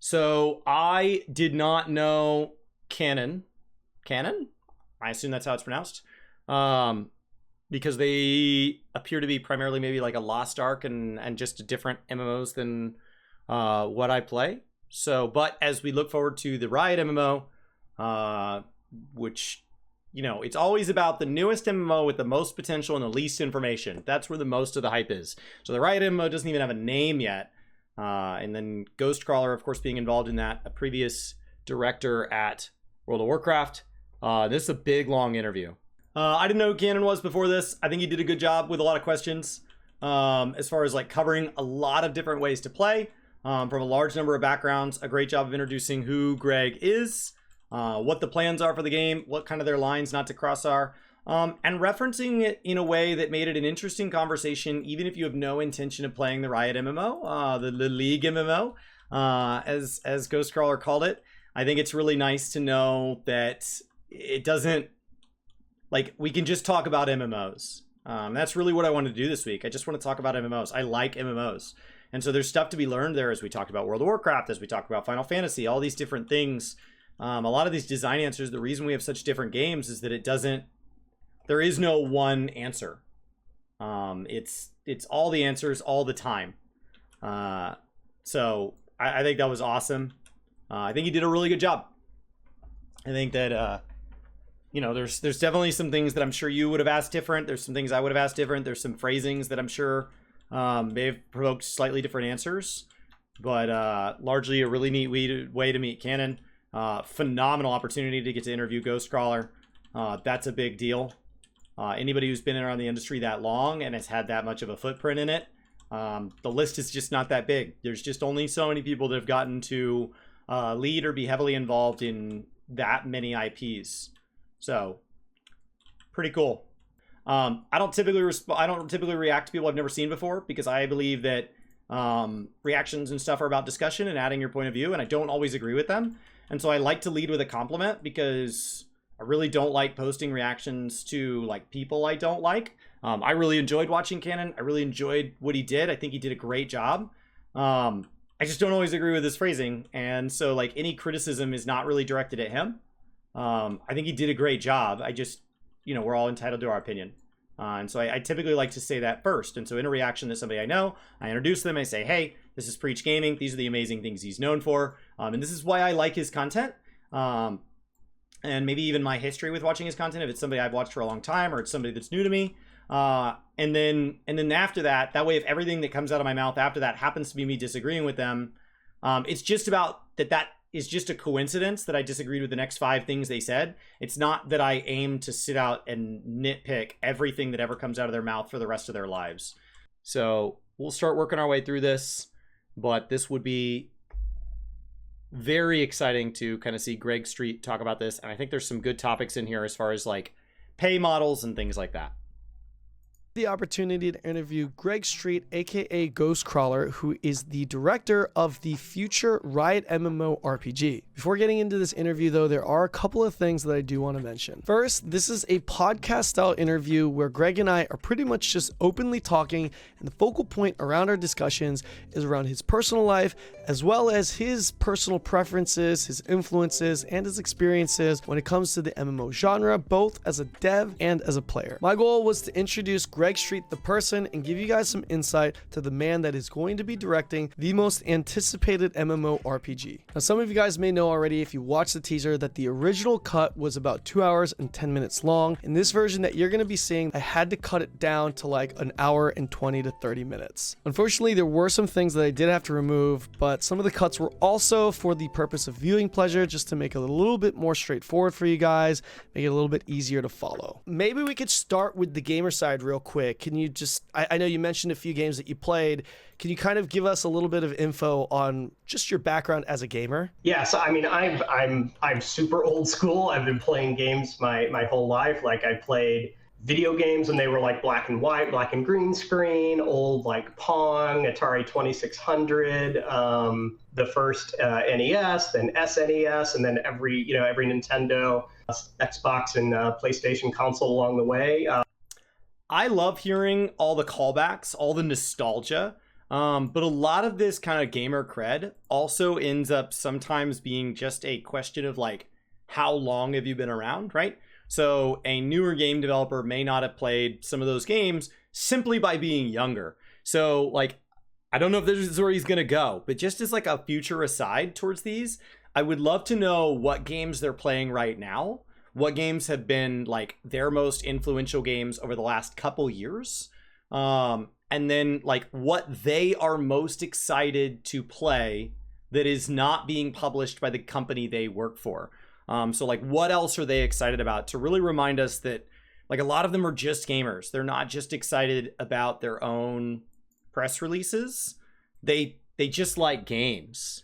So I did not know Canon. Canon? I assume that's how it's pronounced. Because they appear to be primarily maybe like a Lost Ark and just different MMOs than what I play. So, but as we look forward to the Riot MMO, which, you know, it's always about the newest MMO with the most potential and the least information. That's where the most of the hype is. So the Riot MMO doesn't even have a name yet. And then Ghostcrawler, of course, being involved in that, a previous director at World of Warcraft. This is a big, long interview. I didn't know who Cannon was before this. I think he did a good job with a lot of questions as far as like covering a lot of different ways to play from a large number of backgrounds. A great job of introducing who Greg is, what the plans are for the game, what kind of their lines not to cross are, and referencing it in a way that made it an interesting conversation, even if you have no intention of playing the Riot MMO, the League MMO, as Ghostcrawler called it. I think it's really nice to know that it doesn't, like, we can just talk about MMOs. That's really what I wanted to do this week. I just want to talk about MMOs. I like MMOs. And so there's stuff to be learned there, as we talked about World of Warcraft, as we talked about Final Fantasy, all these different things. A lot of these design answers, the reason we have such different games is that it doesn't, there is no one answer. It's all the answers all the time. So I think that was awesome. I think he did a really good job. I think that, you know, there's definitely some things that I'm sure you would have asked different. There's some things I would have asked different. There's some phrasings that I'm sure may have provoked slightly different answers. But largely a really neat way to meet Cannon. Phenomenal opportunity to get to interview Ghostcrawler. That's a big deal. Anybody who's been around the industry that long and has had that much of a footprint in it, the list is just not that big. There's just only so many people that have gotten to lead or be heavily involved in that many IPs. So, pretty cool. I don't typically react to people I've never seen before, because I believe that reactions and stuff are about discussion and adding your point of view, and I don't always agree with them. And so I like to lead with a compliment, because I really don't like posting reactions to like people I don't like. I really enjoyed watching Cannon. I really enjoyed what he did. I think he did a great job. I just don't always agree with his phrasing, and so like any criticism is not really directed at him. I think he did a great job. I just, you know, we're all entitled to our opinion. And so I typically like to say that first. And so in a reaction to somebody I know, I introduce them. I say, hey, this is Preach Gaming. These are the amazing things he's known for. And this is why I like his content. And maybe even my history with watching his content, if it's somebody I've watched for a long time or it's somebody that's new to me. And then after that way, if everything that comes out of my mouth after that happens to be me disagreeing with them, it's just about that is just a coincidence that I disagreed with the next 5 things they said. It's not that I aim to sit out and nitpick everything that ever comes out of their mouth for the rest of their lives. So we'll start working our way through this, but this would be very exciting to kind of see Greg Street talk about this. And I think there's some good topics in here as far as like pay models and things like that. The opportunity to interview Greg Street, aka Ghostcrawler, who is the director of the future Riot MMO RPG. Before getting into this interview, though, there are a couple of things that I do want to mention. First, this is a podcast style interview where Greg and I are pretty much just openly talking, and the focal point around our discussions is around his personal life, as well as his personal preferences, his influences, and his experiences when it comes to the MMO genre, both as a dev and as a player. My goal was to introduce Greg Street, the person, and give you guys some insight to the man that is going to be directing the most anticipated MMO RPG. Now, some of you guys may know already, if you watched the teaser, that the original cut was about 2 hours and 10 minutes long. In this version that you're going to be seeing, I had to cut it down to like an hour and 20 to 30 minutes. Unfortunately, there were some things that I did have to remove, but some of the cuts were also for the purpose of viewing pleasure, just to make it a little bit more straightforward for you guys, make it a little bit easier to follow. Maybe we could start with the gamer side real quick. Can you just, I know you mentioned a few games that you played. Can you kind of give us a little bit of info on just your background as a gamer? Yeah, so I mean, I'm super old school. I've been playing games my whole life. Like, I played video games when they were like black and white, black and green screen, old like Pong, Atari 2600, the first NES, then SNES, and then every Nintendo, Xbox, and PlayStation console along the way. I love hearing all the callbacks, all the nostalgia. But a lot of this kind of gamer cred also ends up sometimes being just a question of like, how long have you been around, right? So a newer game developer may not have played some of those games simply by being younger. So like, I don't know if this is where he's gonna go, but just as like a future aside towards these, I would love to know what games they're playing right now. What games have been like their most influential games over the last couple years. And then like what they are most excited to play that is not being published by the company they work for. So like what else are they excited about to really remind us that like a lot of them are just gamers. They're not just excited about their own press releases. They just like games.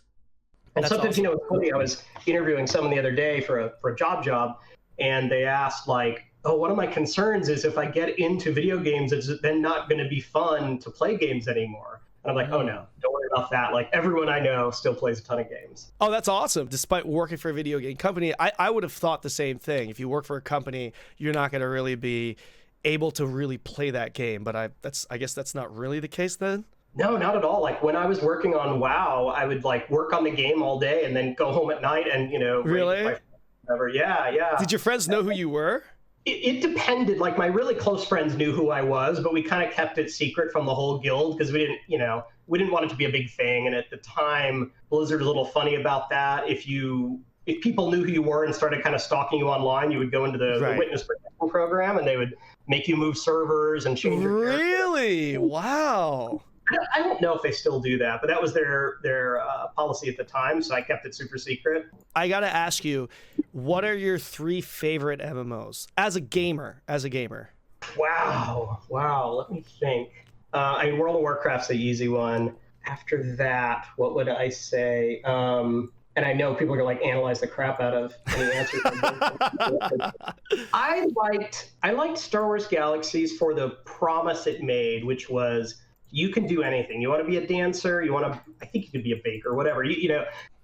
And That's sometimes, awesome. it's funny, I was interviewing someone the other day for a job, and they asked like, oh, one of my concerns is if I get into video games, it's then not going to be fun to play games anymore. And I'm like, oh no, don't worry about that. Like everyone I know still plays a ton of games. Oh, that's awesome. Despite working for a video game company, I would have thought the same thing. If you work for a company, you're not going to really be able to really play that game. But I guess that's not really the case then. No, not at all. Like when I was working on WoW, I would like work on the game all day and then go home at night and, Really? whatever. Yeah. Did your friends know who you were? It depended. Like my really close friends knew who I was, but we kind of kept it secret from the whole guild because we didn't want it to be a big thing. And at the time, Blizzard was a little funny about that. If people knew who you were and started kind of stalking you online, you would go into the witness protection program and they would make you move servers and change your character. Really? Wow. I don't know if they still do that, but that was their policy at the time, so I kept it super secret. I got to ask you, what are your 3 favorite MMOs as a gamer? Wow. Let me think. World of Warcraft's the easy one. After that, what would I say? And I know people are gonna like analyze the crap out of any answer. I liked Star Wars Galaxies for the promise it made, which was you can do anything. You want to be a dancer, I think you could be a baker, whatever. You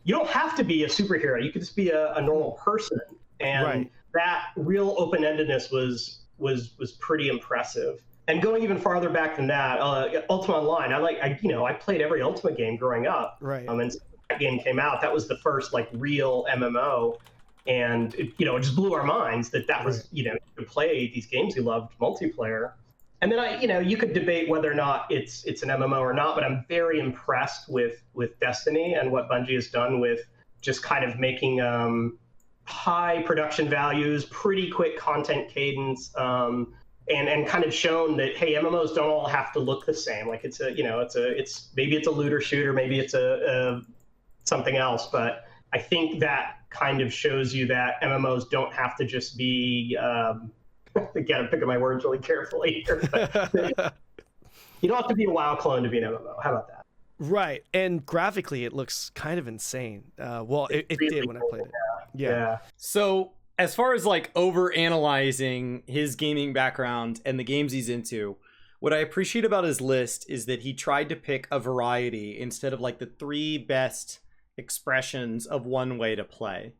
don't have to be a superhero. You could just be a normal person. And that real open-endedness was pretty impressive. And going even farther back than that, Ultima Online, I played every Ultima game growing up. Right. And so that game came out, that was the first like real MMO. And it just blew our minds that was, you could play these games you loved multiplayer. And then you could debate whether or not it's an MMO or not, but I'm very impressed with Destiny and what Bungie has done with just kind of making high production values, pretty quick content cadence, and kind of shown that hey, MMOs don't all have to look the same. Like it's maybe it's a looter shooter, maybe it's a something else, but I think that kind of shows you that MMOs don't have to just be again, I'm picking my words really carefully here. You don't have to be a WoW clone to be an MMO. How about that? Right. And graphically, it looks kind of insane. Well, it really did when I played it. Yeah. So as far as like over analyzing his gaming background and the games he's into, what I appreciate about his list is that he tried to pick a variety instead of like the 3 best expressions of one way to play.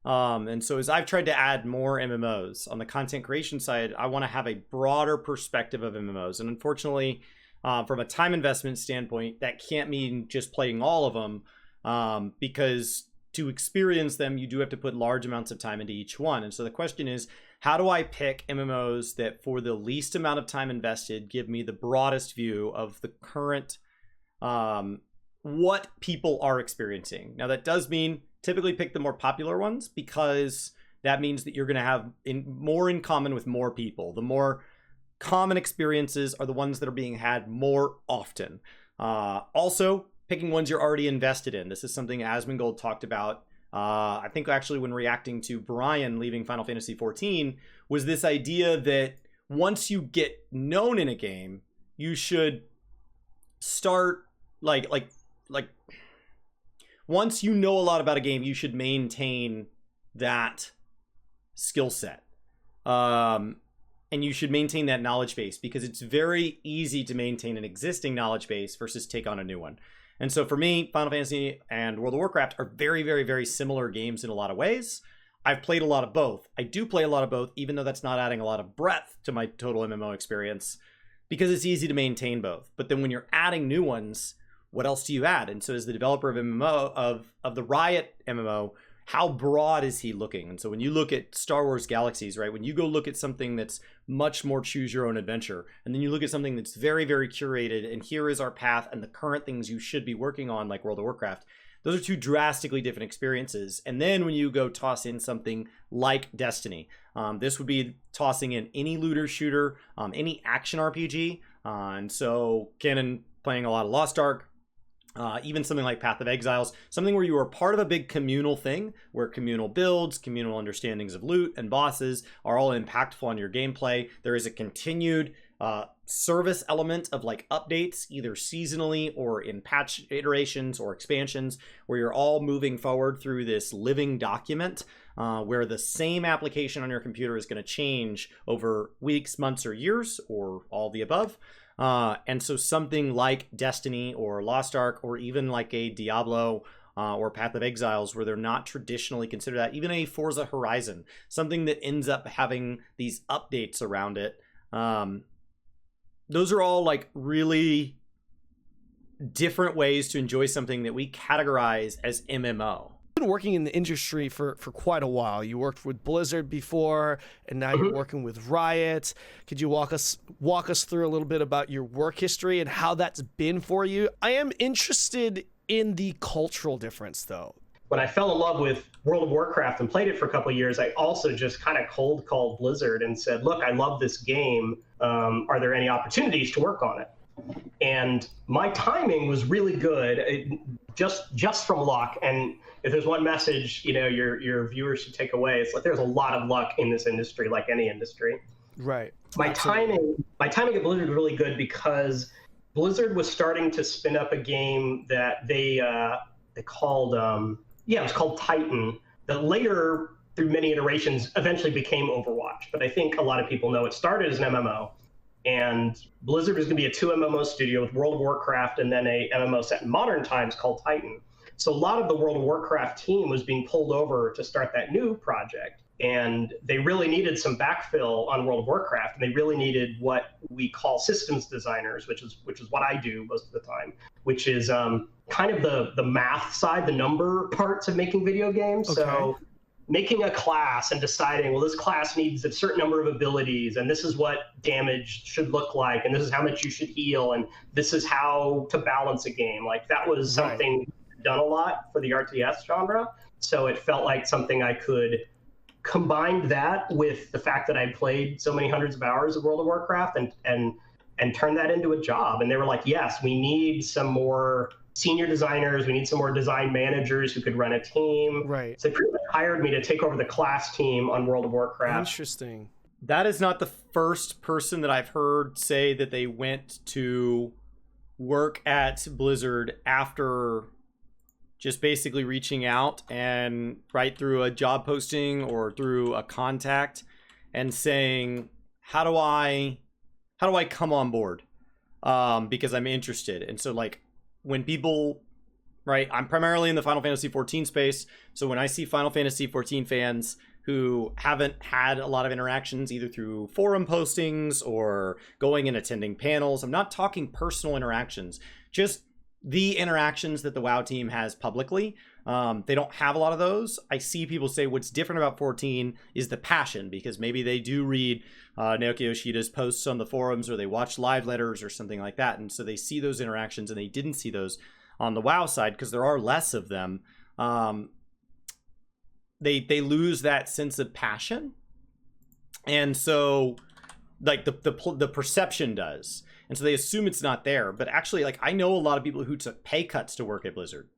And so as I've tried to add more MMOs on the content creation side, I want to have a broader perspective of MMOs. And unfortunately, from a time investment standpoint, that can't mean just playing all of them, because to experience them, you do have to put large amounts of time into each one. And so the question is, how do I pick MMOs that for the least amount of time invested, give me the broadest view of the current, what people are experiencing? Now that does mean typically pick the more popular ones, because that means that you're going to have more in common with more people. The more common experiences are the ones that are being had more often. Also, picking ones you're already invested in. This is something Asmongold talked about, I think actually when reacting to Brian leaving Final Fantasy XIV, was this idea that once you get known in a game, you should start like once you know a lot about a game, you should maintain that skill set. And you should maintain that knowledge base, because it's very easy to maintain an existing knowledge base versus take on a new one. And so for me, Final Fantasy and World of Warcraft are very, very, very similar games in a lot of ways. I've played a lot of both. I do play a lot of both, even though that's not adding a lot of breadth to my total MMO experience. because it's easy to maintain both. But then when you're adding new ones, what else do you add? And so as the developer of MMO, of the Riot MMO, how broad is he looking? And so when you look at Star Wars Galaxies, right, when you go look at something that's much more choose your own adventure, and then you look at something that's very, very curated, and here is our path and the current things you should be working on, like World of Warcraft, those are two drastically different experiences. And then when you go toss in something like Destiny, this would be tossing in any looter shooter, any action RPG. And so Canon playing a lot of Lost Ark, even something like Path of Exiles, something where you are part of a big communal thing, where communal builds, communal understandings of loot and bosses are all impactful on your gameplay. There is a continued service element of like updates, either seasonally or in patch iterations or expansions, where you're all moving forward through this living document, where the same application on your computer is going to change over weeks, months, or years, or all the above. And so something like Destiny or Lost Ark, or even like a Diablo or Path of Exiles, where they're not traditionally considered that, even a Forza Horizon, something that ends up having these updates around it. Those are all like really different ways to enjoy something that we categorize as MMO. Been working in the industry for quite a while. You worked with Blizzard before, and now you're working with Riot. Could you walk us through a little bit about your work history and how that's been for you? I am interested in the cultural difference, though. When I fell in love with World of Warcraft and played it for a couple of years, I also just kind of cold called Blizzard and said, look, I love this game. Are there any opportunities to work on it? And my timing was really good, just from luck. And if there's one message, your viewers should take away, it's like there's a lot of luck in this industry, like any industry. Right. My timing at Blizzard was really good because Blizzard was starting to spin up a game that they called it was called Titan, that later, through many iterations, eventually became Overwatch. But I think a lot of people know it started as an MMO. And Blizzard was going to be a 2 MMO studio with World of Warcraft and then a MMO set in modern times called Titan. So a lot of the World of Warcraft team was being pulled over to start that new project. And they really needed some backfill on World of Warcraft. And they really needed what we call systems designers, which is what I do most of the time, which is kind of the math side, the number parts of making video games. Okay. So making a class and deciding, well, this class needs a certain number of abilities, and this is what damage should look like, and this is how much you should heal, and this is how to balance a game. Like, that was something done a lot for the RTS genre. So it felt like something I could combine that with the fact that I played so many hundreds of hours of World of Warcraft and turn that into a job. And they were like, yes, we need some more senior designers, we need some more design managers who could run a team. Right. So they pretty much hired me to take over the class team on World of Warcraft. Interesting. That is not the first person that I've heard say that they went to work at Blizzard after just basically reaching out and right through a job posting or through a contact and saying, how do I come on board? Because I'm interested. And so, like, when people, right, I'm primarily in the Final Fantasy XIV space. So when I see Final Fantasy XIV fans who haven't had a lot of interactions either through forum postings or going and attending panels, I'm not talking personal interactions, just the interactions that the WoW team has publicly. They don't have a lot of those. I see people say what's different about 14 is the passion, because maybe they do read Naoki Yoshida's posts on the forums, or they watch live letters or something like that. And so they see those interactions, and they didn't see those on the WoW side because there are less of them. They lose that sense of passion. And so, like, the perception does. And so they assume it's not there. But actually, like, I know a lot of people who took pay cuts to work at Blizzard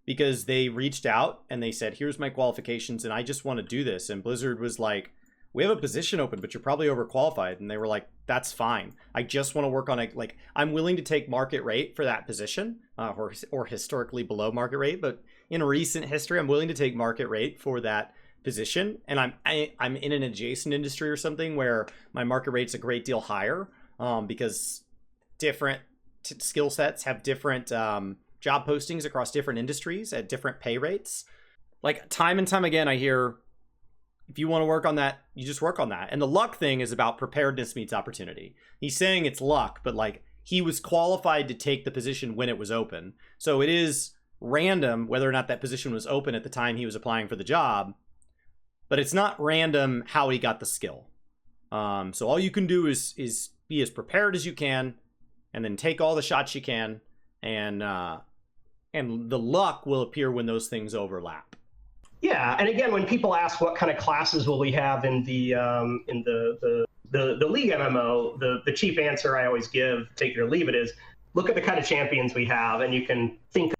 because they reached out and they said, here's my qualifications and I just want to do this. And Blizzard was like, we have a position open, but you're probably overqualified. And they were like, that's fine. I just want to work on it. Like, I'm willing to take market rate for that position, or historically below market rate. But in recent history, I'm willing to take market rate for that position. And I'm in an adjacent industry or something where my market rate's a great deal higher, because different skill sets have different job postings across different industries at different pay rates. Like, time and time again, I hear, if you want to work on that, you just work on that. And the luck thing is about preparedness meets opportunity. He's saying it's luck, but like he was qualified to take the position when it was open. So it is random whether or not that position was open at the time he was applying for the job, but it's not random how he got the skill. So all you can do is be as prepared as you can, and then take all the shots you can, and the luck will appear when those things overlap. Yeah, and again, when people ask what kind of classes will we have in the League MMO, the cheap answer I always give, take it or leave it, is look at the kind of champions we have, and you can think.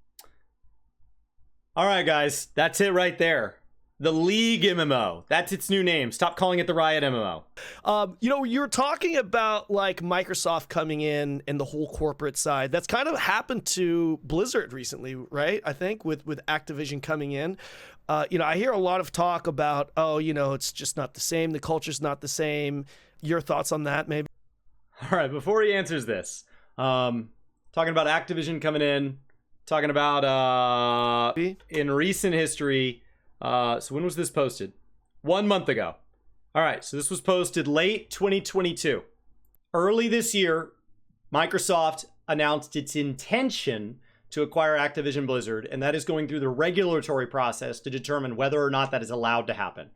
All right, guys, that's it right there. The League MMO. That's its new name. Stop calling it the Riot MMO. You know, you're talking about like Microsoft coming in and the whole corporate side. That's kind of happened to Blizzard recently, right? I think with Activision coming in. You know, I hear a lot of talk about, oh, you know, it's just not the same. The culture's not the same. Your thoughts on that, maybe? All right, before he answers this, talking about Activision coming in, talking about in recent history. So when was this posted? 1 month ago. All right, so this was posted late 2022. Early this year, Microsoft announced its intention to acquire Activision Blizzard, and that is going through the regulatory process to determine whether or not that is allowed to happen.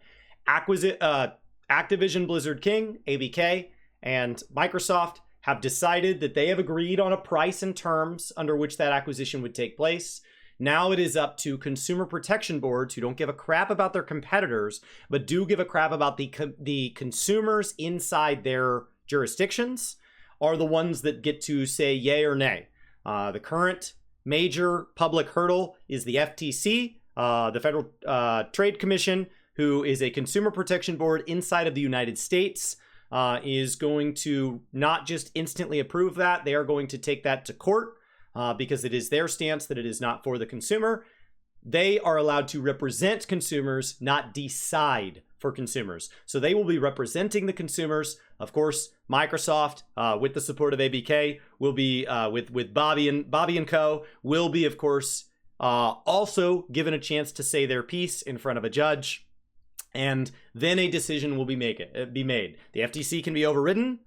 Activision Blizzard King, ABK, and Microsoft have decided that they have agreed on a price and terms under which that acquisition would take place. Now it is up to consumer protection boards who don't give a crap about their competitors, but do give a crap about the consumers inside their jurisdictions, are the ones that get to say yay or nay. The current major public hurdle is the FTC, the Federal Trade Commission, who is a consumer protection board inside of the United States, is going to not just instantly approve that, they are going to take that to court. Because it is their stance that it is not for the consumer. They are allowed to represent consumers, not decide for consumers. So they will be representing the consumers. Of course, Microsoft, with the support of ABK, will be with Bobby and Co. will be, of course, also given a chance to say their piece in front of a judge, and then a decision will be made. The FTC can be overridden.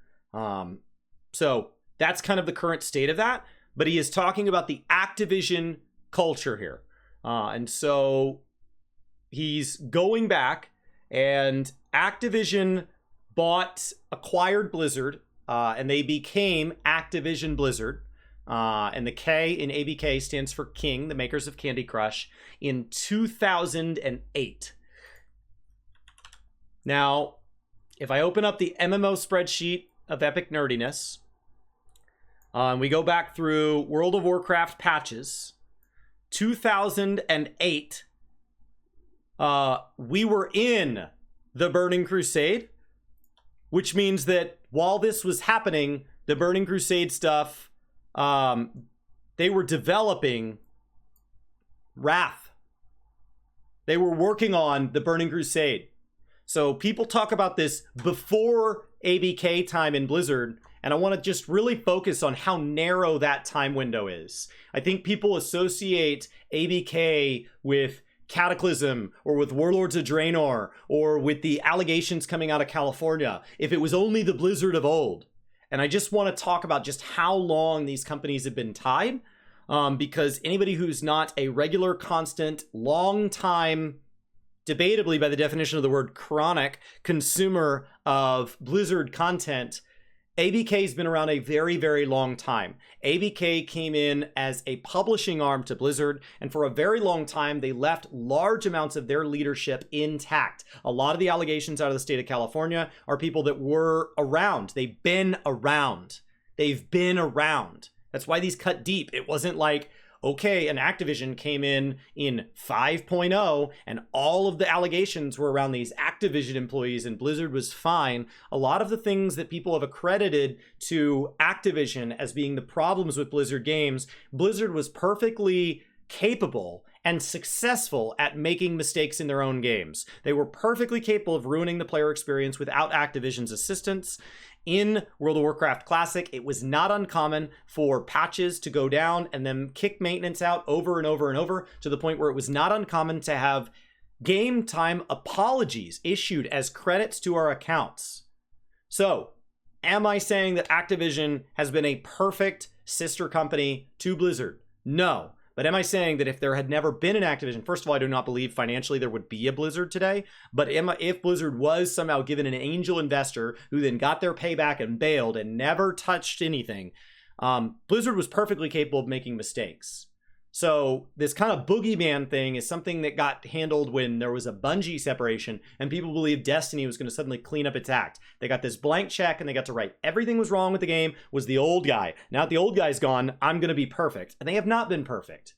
So that's kind of the current state of that. But he is talking about the Activision culture here. And so he's going back, and Activision acquired Blizzard, and they became Activision Blizzard. And the K in ABK stands for King, the makers of Candy Crush, in 2008. Now, if I open up the MMO spreadsheet of Epic Nerdiness, we go back through World of Warcraft patches. 2008, we were in the Burning Crusade, which means that while this was happening, the Burning Crusade stuff, they were developing Wrath. They were working on the Burning Crusade. So people talk about this before ABK time in Blizzard, and I want to just really focus on how narrow that time window is. I think people associate ABK with Cataclysm or with Warlords of Draenor or with the allegations coming out of California, if it was only the Blizzard of old. And I just want to talk about just how long these companies have been tied, because anybody who's not a regular, constant, long time, debatably by the definition of the word chronic, consumer of Blizzard content, ABK's been around a very, very long time. ABK came in as a publishing arm to Blizzard, and for a very long time, they left large amounts of their leadership intact. A lot of the allegations out of the state of California are people that were around. They've been around. They've been around. That's why these cut deep. It wasn't like, okay, an Activision came in 5.0 and all of the allegations were around these Activision employees and Blizzard was fine. A lot of the things that people have accredited to Activision as being the problems with Blizzard games, Blizzard was perfectly capable and successful at making mistakes in their own games. They were perfectly capable of ruining the player experience without Activision's assistance. In World of Warcraft Classic, it was not uncommon for patches to go down and then kick maintenance out over and over and over, to the point where it was not uncommon to have game time apologies issued as credits to our accounts. So, am I saying that Activision has been a perfect sister company to Blizzard? No. But am I saying that if there had never been an Activision, first of all, I do not believe financially there would be a Blizzard today, but if Blizzard was somehow given an angel investor who then got their payback and bailed and never touched anything, Blizzard was perfectly capable of making mistakes. So this kind of boogeyman thing is something that got handled when there was a Bungie separation and people believed Destiny was going to suddenly clean up its act. They got this blank check and they got to write everything was wrong with the game was the old guy. Now that the old guy's gone, I'm going to be perfect. And they have not been perfect.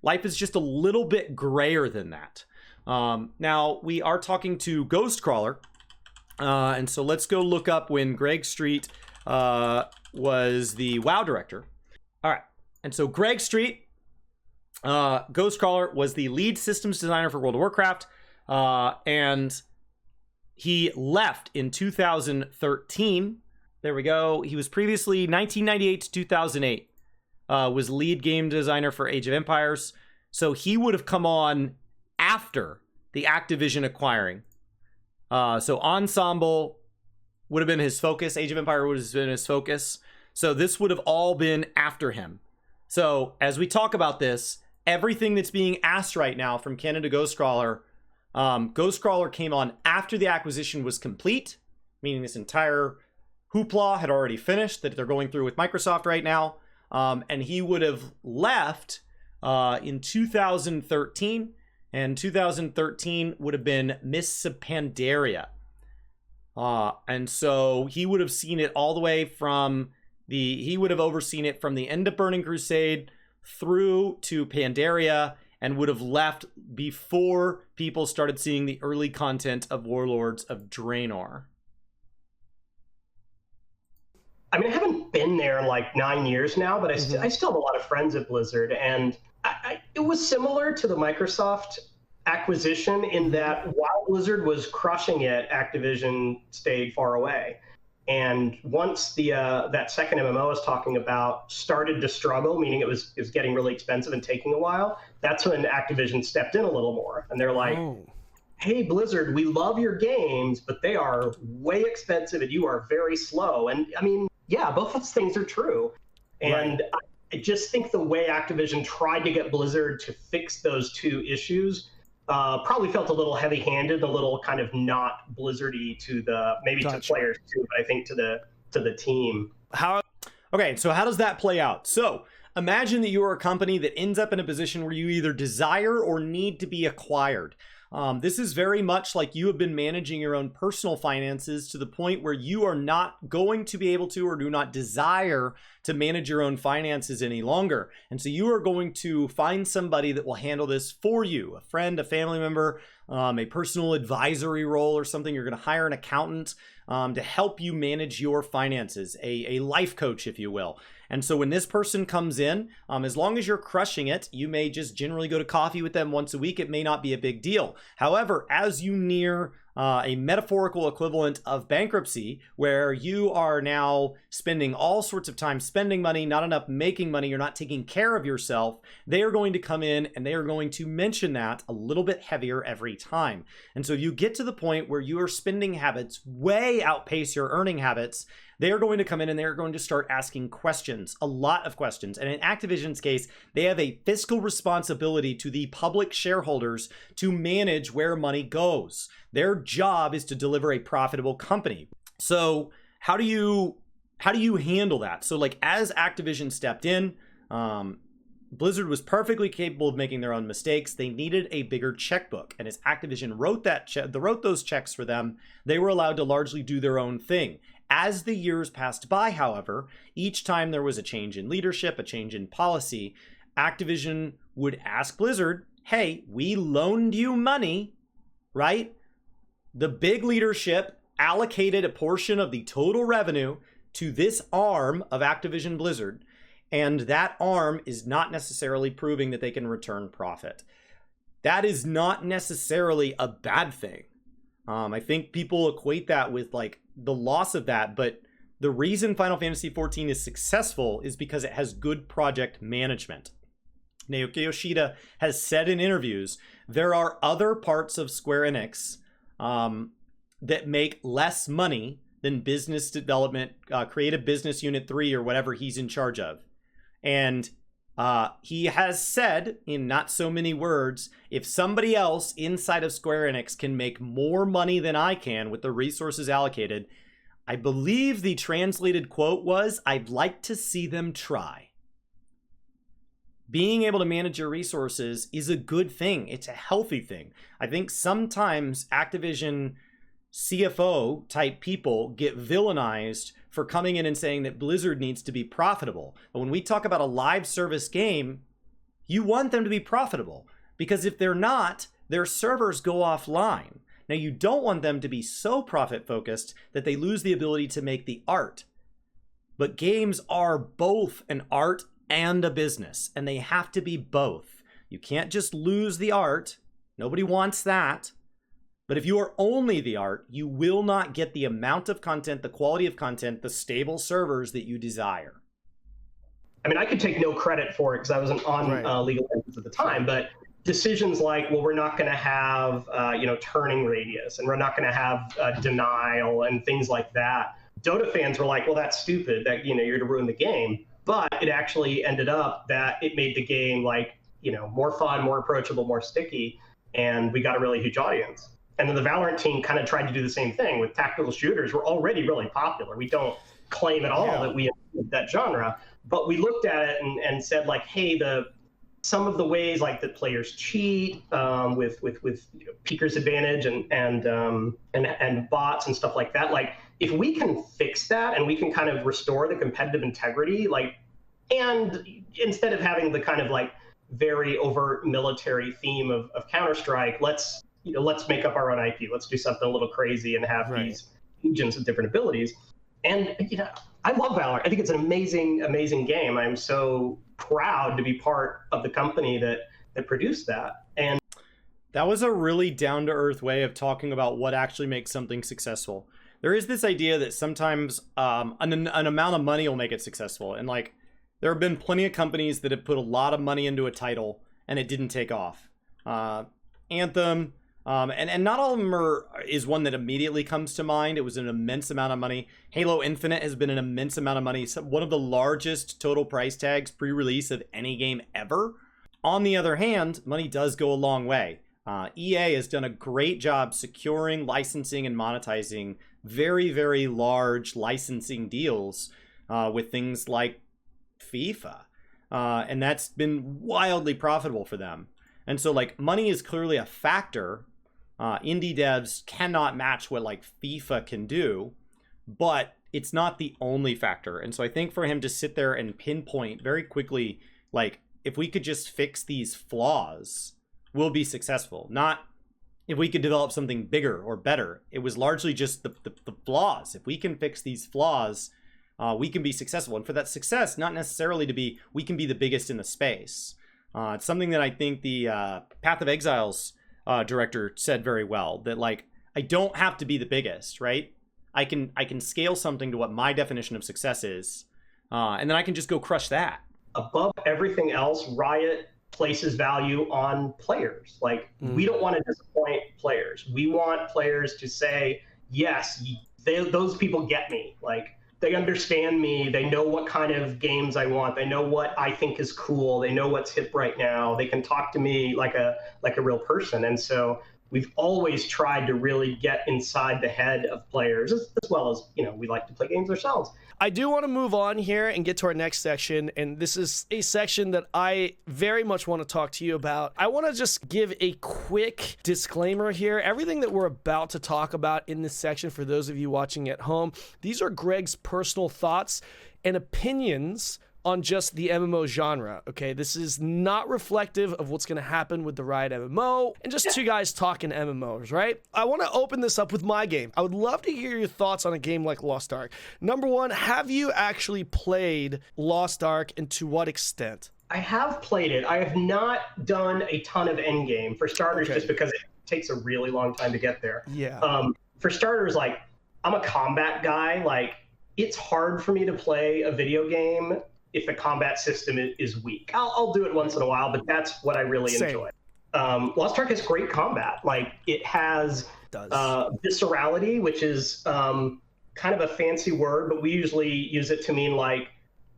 Life is just a little bit grayer than that. Now, we are talking to Ghostcrawler. And so let's go look up when Greg Street was the WoW director. All right. And so Greg Street, Ghostcrawler, was the lead systems designer for World of Warcraft, and he left in 2013. There we go. He was previously 1998 to 2008, was lead game designer for Age of Empires. So he would have come on after the Activision acquiring. So Ensemble would have been his focus. Age of Empire would have been his focus. So this would have all been after him. So as we talk about this, everything that's being asked right now from Canada Ghostcrawler, Ghostcrawler came on after the acquisition was complete, meaning this entire hoopla had already finished that they're going through with Microsoft right now. And he would have left in 2013, and 2013 would have been Mists of Pandaria. And so he would have seen it all the way from he would have overseen it from the end of Burning Crusade through to Pandaria, and would have left before people started seeing the early content of Warlords of Draenor. I mean, I haven't been there in like 9 years now, but I still have a lot of friends at Blizzard, and it was similar to the Microsoft acquisition in that while Blizzard was crushing it, Activision stayed far away. And once that second MMO I was talking about started to struggle, meaning it was getting really expensive and taking a while, that's when Activision stepped in a little more. And they're like, hey, Blizzard, we love your games, but they are way expensive and you are very slow. And I mean, yeah, both those things are true. And I just think the way Activision tried to get Blizzard to fix those two issues probably felt a little heavy-handed, a little kind of not Blizzard-y to the to players too, but I think to the team. Okay, so how does that play out? So imagine that you are a company that ends up in a position where you either desire or need to be acquired. This is very much like you have been managing your own personal finances to the point where you are not going to be able to or do not desire to manage your own finances any longer. And so you are going to find somebody that will handle this for you, a friend, a family member, a personal advisory role or something. You're going to hire an accountant to help you manage your finances, a life coach, if you will. And so when this person comes in, as long as you're crushing it, you may just generally go to coffee with them once a week. It may not be a big deal. However, as you near a metaphorical equivalent of bankruptcy, where you are now spending all sorts of time spending money, not enough making money, you're not taking care of yourself, they are going to come in and they are going to mention that a little bit heavier every time. And so if you get to the point where your spending habits way outpace your earning habits, they are going to come in and they're going to start asking questions, a lot of questions. And in Activision's case, they have a fiscal responsibility to the public shareholders to manage where money goes. Their job is to deliver a profitable company. So how do you handle that? So like as Activision stepped in, Blizzard was perfectly capable of making their own mistakes. They needed a bigger checkbook. And as Activision wrote those checks for them, they were allowed to largely do their own thing. As the years passed by, however, each time there was a change in leadership, a change in policy, Activision would ask Blizzard, hey, we loaned you money, right? The big leadership allocated a portion of the total revenue to this arm of Activision Blizzard, and that arm is not necessarily proving that they can return profit. That is not necessarily a bad thing. I think people equate that with like the loss of that, but the reason Final Fantasy XIV is successful is because it has good project management. Naoki Yoshida has said in interviews, there are other parts of Square Enix that make less money than business development, creative business unit 3 or whatever he's in charge of. And he has said in not so many words, if somebody else inside of Square Enix can make more money than I can with the resources allocated, I believe the translated quote was, I'd like to see them try. Being able to manage your resources is a good thing. It's a healthy thing. I think sometimes Activision CFO type people get villainized for coming in and saying that Blizzard needs to be profitable. But when we talk about a live service game, you want them to be profitable, because if they're not, their servers go offline. Now, you don't want them to be so profit focused that they lose the ability to make the art. But games are both an art and a business, and they have to be both. You can't just lose the art. Nobody wants that. But if you are only the art, you will not get the amount of content, the quality of content, the stable servers that you desire. I mean, I could take no credit for it because I wasn't on League of Legends at the time, but decisions like, well, we're not going to have, turning radius, and we're not going to have denial and things like that. Dota fans were like, well, that's stupid, that, you're going to ruin the game. But it actually ended up that it made the game more fun, more approachable, more sticky, and we got a really huge audience. And then the Valorant team kind of tried to do the same thing with tactical shooters. We're already really popular. We don't claim at all that we have that genre, but we looked at it and said, like, hey, some of the ways like that players cheat with peeker's advantage and bots and stuff like that. Like, if we can fix that and we can kind of restore the competitive integrity, and instead of having the kind of very overt military theme of Counter-Strike, let's make up our own IP. Let's do something a little crazy and have these agents with different abilities. And I love Valorant. I think it's an amazing, amazing game. I'm so proud to be part of the company that produced that. And that was a really down-to-earth way of talking about what actually makes something successful. There is this idea that sometimes an amount of money will make it successful. And there have been plenty of companies that have put a lot of money into a title and it didn't take off. Anthem, and not all of them is one that immediately comes to mind. It was an immense amount of money. Halo Infinite has been an immense amount of money. One of the largest total price tags pre-release of any game ever. On the other hand, money does go a long way. EA has done a great job securing, licensing, and monetizing very, very large licensing deals with things like FIFA. And that's been wildly profitable for them. And so money is clearly a factor. Indie devs cannot match what FIFA can do, but it's not the only factor. And so I think for him to sit there and pinpoint very quickly, if we could just fix these flaws, we'll be successful. Not if we could develop something bigger or better. It was largely just the flaws. If we can fix these flaws, we can be successful. And for that success, not necessarily to be, we can be the biggest in the space. It's something that I think the Path of Exile's director said very well, that I don't have to be the biggest, right? I can scale something to what my definition of success is, and then I can just go crush that. Above everything else, Riot places value on players. We don't want to disappoint players. We want players to say, yes, those people get me. They understand me. They know what kind of games I want. They know what I think is cool. They know what's hip right now. They can talk to me like a real person. And so we've always tried to really get inside the head of players, as well as, we like to play games ourselves. I do want to move on here and get to our next section, and this is a section that I very much want to talk to you about. I want to just give a quick disclaimer here. Everything that we're about to talk about in this section, for those of you watching at home, these are Greg's personal thoughts and opinions on just the MMO genre, okay? This is not reflective of what's going to happen with the Riot MMO and just two guys talking MMOs, right? I want to open this up with my game. I would love to hear your thoughts on a game like Lost Ark. Number one, have you actually played Lost Ark, and to what extent? I have played it. I have not done a ton of endgame, for starters, just because it takes a really long time to get there. Yeah. For starters, I'm a combat guy. It's hard for me to play a video game if the combat system is weak. I'll do it once in a while, but that's what I really enjoy. Lost Ark has great combat. Like, it has viscerality, which is kind of a fancy word, but we usually use it to mean, like,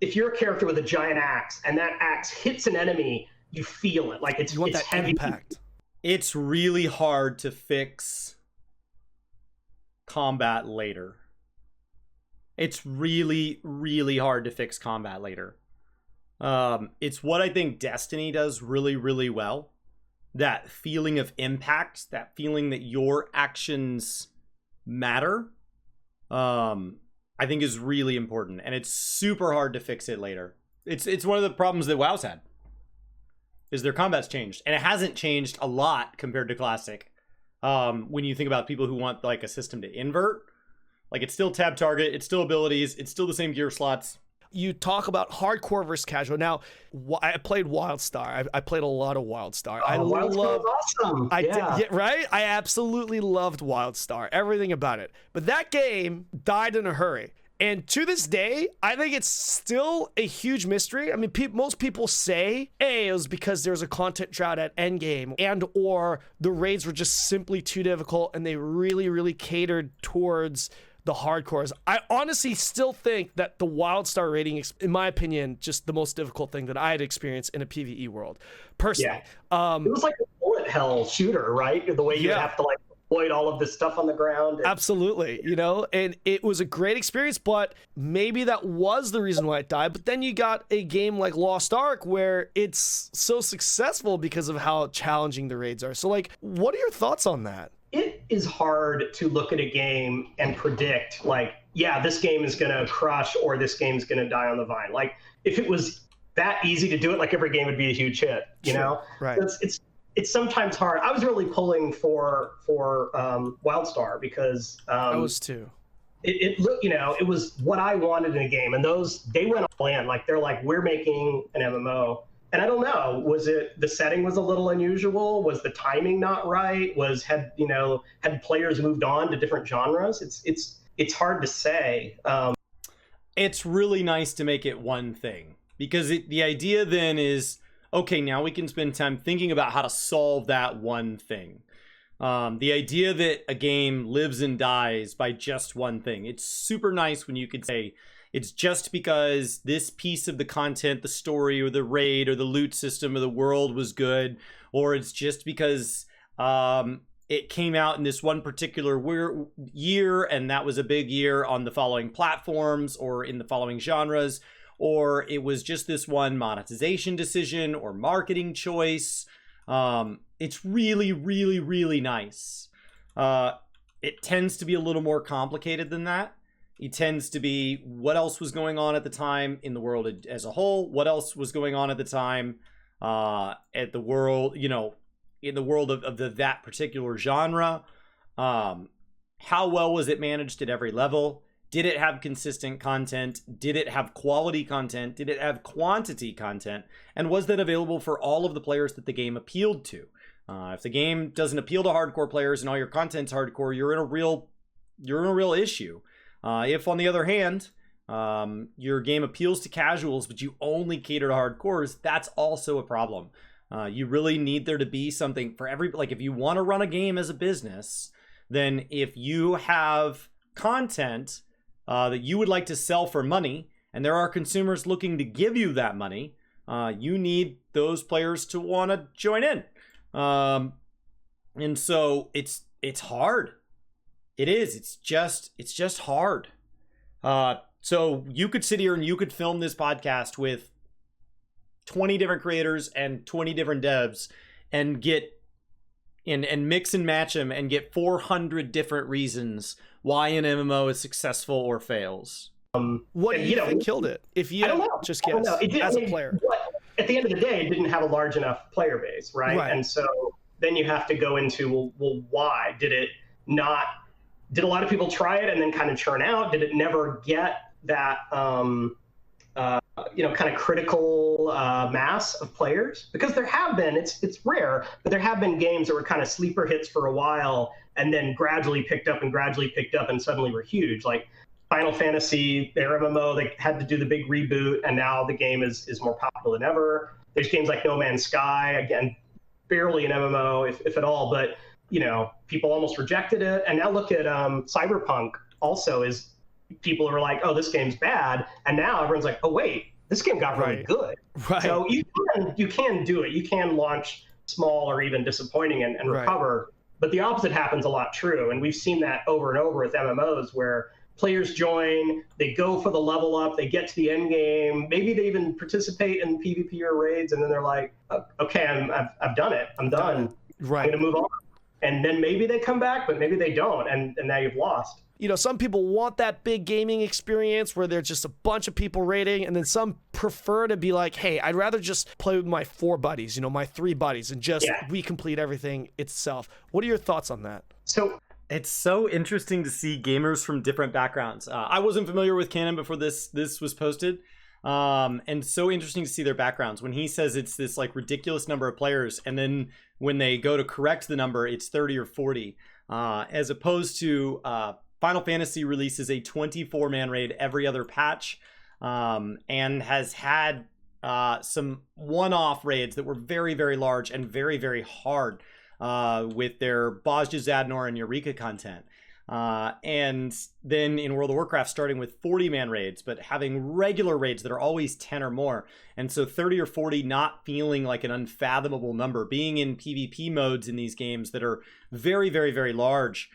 if you're a character with a giant axe and that axe hits an enemy, you feel it. Like, you want that heavy impact. It's really hard to fix combat later. It's really, really hard to fix combat later. It's what I think Destiny does really, really well. That feeling of impact, that feeling that your actions matter, I think is really important, and it's super hard to fix it later. It's one of the problems that WoW's had, is their combat's changed, and it hasn't changed a lot compared to Classic. When you think about people who want like a system to invert, like, it's still tab target, it's still abilities, it's still the same gear slots. You talk about hardcore versus casual. Now, I played WildStar. I played a lot of WildStar. WildStar was awesome. Right? I absolutely loved WildStar. Everything about it. But that game died in a hurry. And to this day, I think it's still a huge mystery. I mean, most people say, hey, it was because there was a content drought at endgame, and or the raids were just simply too difficult and they really, really catered towards the hardcores. I honestly still think that the WildStar rating, in my opinion, just the most difficult thing that I had experienced in a PvE world, personally. Yeah. It was like a bullet hell shooter, right? The way you have to, like, avoid all of this stuff on the ground. Absolutely, you know, and it was a great experience, but maybe that was the reason why it died. But then you got a game like Lost Ark where it's so successful because of how challenging the raids are. So, like, what are your thoughts on that? It is hard to look at a game and predict, like, yeah, this game is going to crush or this game's going to die on the vine. Like, if it was that easy to do it, like, every game would be a huge hit, you know? Right. It's sometimes hard. I was really pulling for WildStar because I was too. It looked, you know, it was what I wanted in a game, and they went all in. Like, they're like, we're making an MMO. And I don't know, was it the setting was a little unusual? Was the timing not right? Had players moved on to different genres? It's hard to say. It's really nice to make it one thing, because the idea then is, okay, now we can spend time thinking about how to solve that one thing. The idea that a game lives and dies by just one thing. It's super nice when you could say, it's just because this piece of the content, the story or the raid or the loot system or the world was good, or it's just because it came out in this one particular year and that was a big year on the following platforms or in the following genres, or it was just this one monetization decision or marketing choice. It's really, really, really nice. It tends to be a little more complicated than that. It tends to be what else was going on at the time in the world as a whole, what else was going on at the time at the world, you know, in the world of that particular genre. How well was it managed at every level? Did it have consistent content? Did it have quality content? Did it have quantity content? And was that available for all of the players that the game appealed to? If the game doesn't appeal to hardcore players and all your content's hardcore, you're in a real issue. If, on the other hand, your game appeals to casuals, but you only cater to hardcores, that's also a problem. You really need there to be something for like, if you want to run a game as a business, then if you have content that you would like to sell for money, and there are consumers looking to give you that money, you need those players to want to join in. And so it's hard. It is. It's just hard. So you could sit here and you could film this podcast with 20 different creators and 20 different devs and get and mix and match them and get 400 different reasons why an MMO is successful or fails. What do you think killed it? If you just guess as a player. At the end of the day, it didn't have a large enough player base, right? And so then you have to go into, well, why? Did a lot of people try it and then kind of churn out? Did it never get that, kind of critical mass of players? Because there have been, it's rare, but there have been games that were kind of sleeper hits for a while and then gradually picked up and suddenly were huge. Like Final Fantasy, their MMO, they had to do the big reboot, and now the game is more popular than ever. There's games like No Man's Sky, again, barely an MMO, if at all, but people almost rejected it. And now look at Cyberpunk. Also, is people are like, oh, this game's bad, and now everyone's like, oh wait, this game got really good. Right. So you can do it. You can launch small or even disappointing and recover. But the opposite happens a lot true, and we've seen that over and over with MMOs where players join, they go for the level up, they get to the end game, maybe they even participate in PvP or raids, and then they're like, okay, I've done it, I'm done, right, I'm gonna move on. And then maybe they come back, but maybe they don't, and now you've lost. Some people want that big gaming experience where there's just a bunch of people raiding, and then some prefer to be like, hey, I'd rather just play with my 4 buddies, my 3 buddies, and just we complete everything itself. What are your thoughts on that? So it's so interesting to see gamers from different backgrounds. I wasn't familiar with Canon before this was posted, and so interesting to see their backgrounds. When he says it's this like ridiculous number of players, and then when they go to correct the number, it's 30 or 40, as opposed to Final Fantasy releases a 24-man raid every other patch, and has had some one-off raids that were very, very large and very, very hard with their Bozja Zadnor and Eureka content. And then in World of Warcraft, starting with 40-man raids, but having regular raids that are always 10 or more. And so 30 or 40 not feeling like an unfathomable number, being in PvP modes in these games that are very, very, very large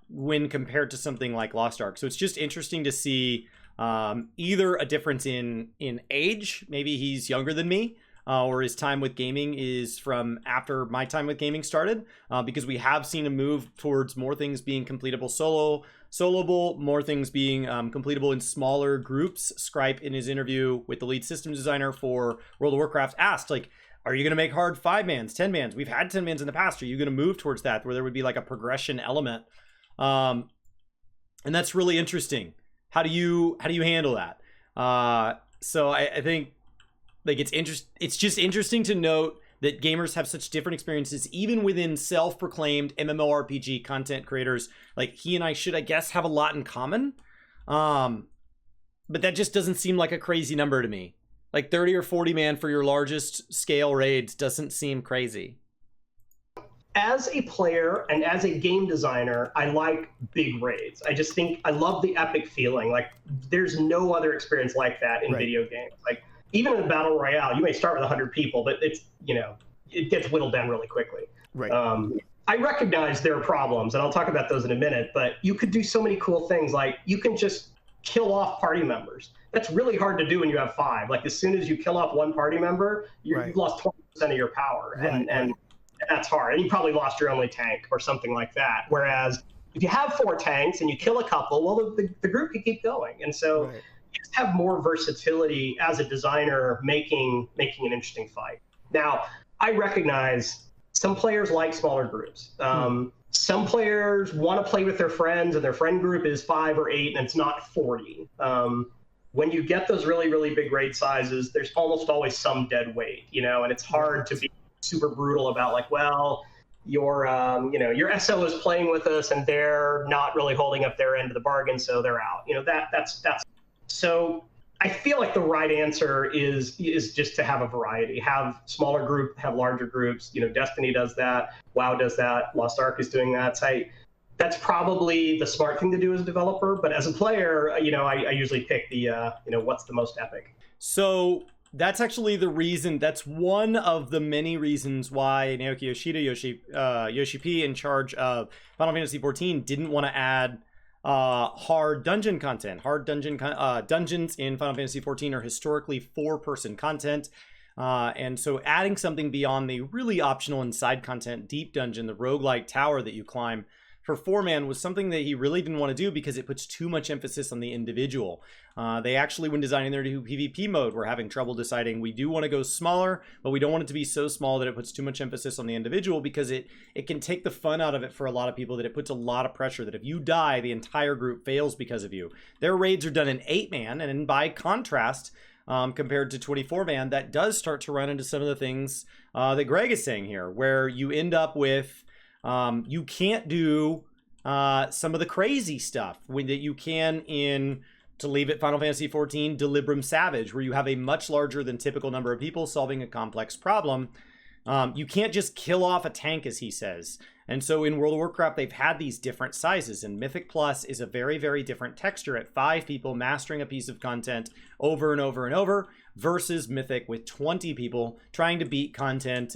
when compared to something like Lost Ark. So it's just interesting to see either a difference in age, maybe he's younger than me, or his time with gaming is from after my time with gaming started, because we have seen a move towards more things being completable soloable, more things being completable in smaller groups. Scripe, in his interview with the lead systems designer for World of Warcraft, asked, like, are you going to make hard 5-mans, 10-mans? We've had 10-mans in the past. Are you going to move towards that, where there would be like a progression element? And that's really interesting. How do you handle that? So I think like it's just interesting to note that gamers have such different experiences, even within self-proclaimed MMORPG content creators. Like, he and I should, I guess, have a lot in common. But that just doesn't seem like a crazy number to me. Like 30 or 40 man for your largest scale raids doesn't seem crazy. As a player and as a game designer, I like big raids. I just think I love the epic feeling. Like, there's no other experience like that in video games. Like, even in a battle royale, you may start with 100 people, but it's, it gets whittled down really quickly. Right. I recognize there are problems, and I'll talk about those in a minute, but you could do so many cool things. Like, you can just kill off party members. That's really hard to do when you have 5. Like, as soon as you kill off one party member, you've lost 20% of your power, and that's hard. And you probably lost your only tank or something like that. Whereas if you have 4 tanks and you kill a couple, well, the group can keep going. And so you just have more versatility as a designer making an interesting fight. Now, I recognize some players like smaller groups. Some players want to play with their friends, and their friend group is 5 or 8, and it's not 40. When you get those really, really big raid sizes, there's almost always some dead weight, and it's hard to be super brutal about, like, well, your SO is playing with us and they're not really holding up their end of the bargain, so they're out. That's so I feel like the right answer is just to have a variety, have smaller group, have larger groups. Destiny does that, WoW does that, Lost Ark is doing that. So that's probably the smart thing to do as a developer. But as a player, I usually pick the what's the most epic. So that's actually the reason. That's one of the many reasons why Naoki Yoshida, Yoshi P, in charge of Final Fantasy XIV, didn't want to add hard dungeon content. Dungeons in Final Fantasy XIV are historically 4-person content. And so adding something beyond the really optional and side content deep dungeon, the roguelike tower that you climb, for 4-man was something that he really didn't want to do because it puts too much emphasis on the individual. They actually, when designing their new PvP mode, were having trouble deciding we do want to go smaller, but we don't want it to be so small that it puts too much emphasis on the individual, because it can take the fun out of it for a lot of people, that it puts a lot of pressure that if you die, the entire group fails because of you. Their raids are done in 8-man, and by contrast, compared to 24-man, that does start to run into some of the things that Greg is saying here, where you end up with you can't do some of the crazy stuff that you can in, to leave it, Final Fantasy XIV Delibrum Savage, where you have a much larger than typical number of people solving a complex problem. You can't just kill off a tank, as he says. And so in World of Warcraft, they've had these different sizes, and Mythic Plus is a very, very different texture at 5 people mastering a piece of content over and over and over, versus Mythic with 20 people trying to beat content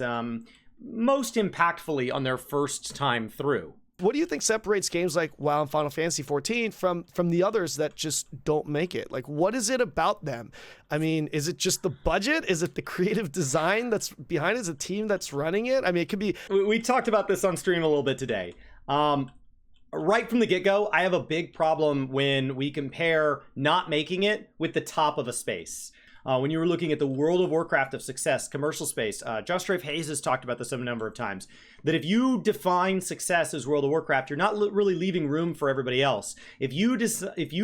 most impactfully on their first time through. What do you think separates games like WoW and Final Fantasy XIV from the others that just don't make it? Like, what is it about them? I mean, is it just the budget? Is it the creative design that's behind it? Is it a team that's running it? I mean, it could be... We talked about this on stream a little bit today. Right from the get-go, I have a big problem when we compare not making it with the top of a space. When you were looking at the World of Warcraft of success, commercial space, Josh Strafe Hayes has talked about this a number of times, that if you define success as World of Warcraft, you're not really leaving room for everybody else. If you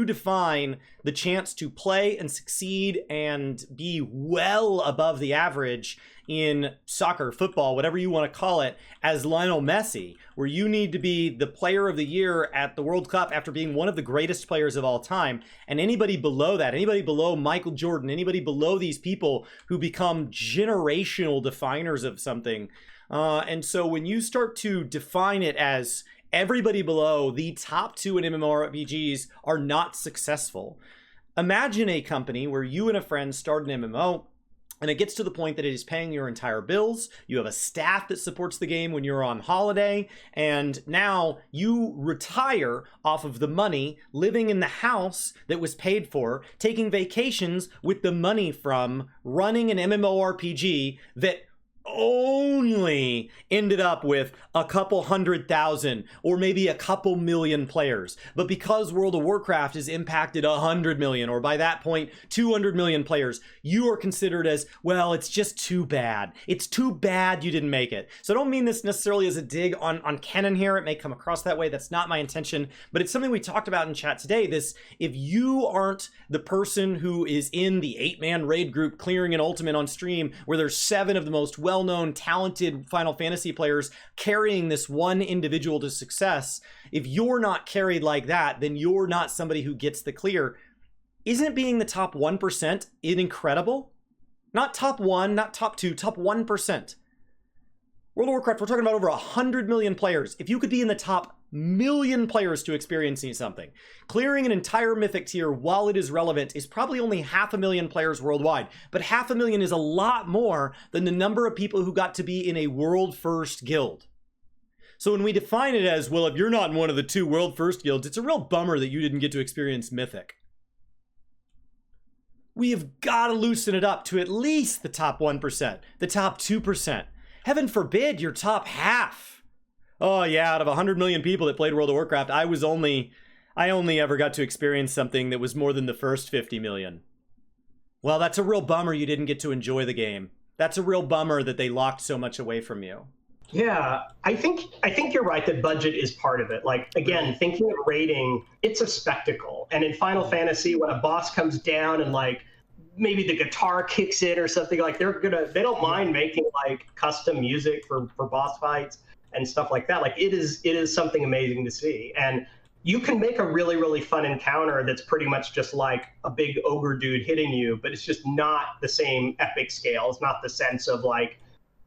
define the chance to play and succeed and be well above the average in soccer, football, whatever you want to call it, as Lionel Messi, where you need to be the player of the year at the World Cup after being one of the greatest players of all time, and anybody below that, anybody below Michael Jordan, anybody below these people who become generational definers of something. And so when you start to define it as everybody below the top 2 in MMORPGs are not successful, imagine a company where you and a friend start an MMO, and it gets to the point that it is paying your entire bills. You have a staff that supports the game when you're on holiday. And now you retire off of the money, living in the house that was paid for, taking vacations with the money from running an MMORPG that only ended up with a couple 100,000 or maybe a couple million players. But because World of Warcraft has impacted 100 million, or by that point 200 million players, you are considered as, well, it's just too bad. It's too bad you didn't make it. So I don't mean this necessarily as a dig on canon here. It may come across that way. That's not my intention, but it's something we talked about in chat today. This, if you aren't the person who is in the 8-man raid group clearing an ultimate on stream where there's 7 of the most well-known, talented Final Fantasy players carrying this one individual to success, if you're not carried like that, then you're not somebody who gets the clear. Isn't being the top 1% incredible? Not top 1, not top 2, top 1%. World of Warcraft, we're talking about over 100 million players. If you could be in the top million players to experiencing something, clearing an entire mythic tier while it is relevant is probably only 500,000 players worldwide, but 500,000 is a lot more than the number of people who got to be in a world first guild. So when we define it as, well, if you're not in one of the 2 world first guilds, it's a real bummer that you didn't get to experience mythic. We have got to loosen it up to at least the top 1%, the top 2%. Heaven forbid your top half. Oh yeah, out of 100 million people that played World of Warcraft, I only ever got to experience something that was more than the first 50 million. Well, that's a real bummer you didn't get to enjoy the game. That's a real bummer that they locked so much away from you. Yeah, I think you're right that budget is part of it. Like, again, thinking of raiding, it's a spectacle. And in Final Fantasy, when a boss comes down and like maybe the guitar kicks in or something, like they don't mind making like custom music for boss fights and stuff like that. Like it is something amazing to see. And you can make a really, really fun encounter that's pretty much just like a big ogre dude hitting you, but it's just not the same epic scale. It's not the sense of like,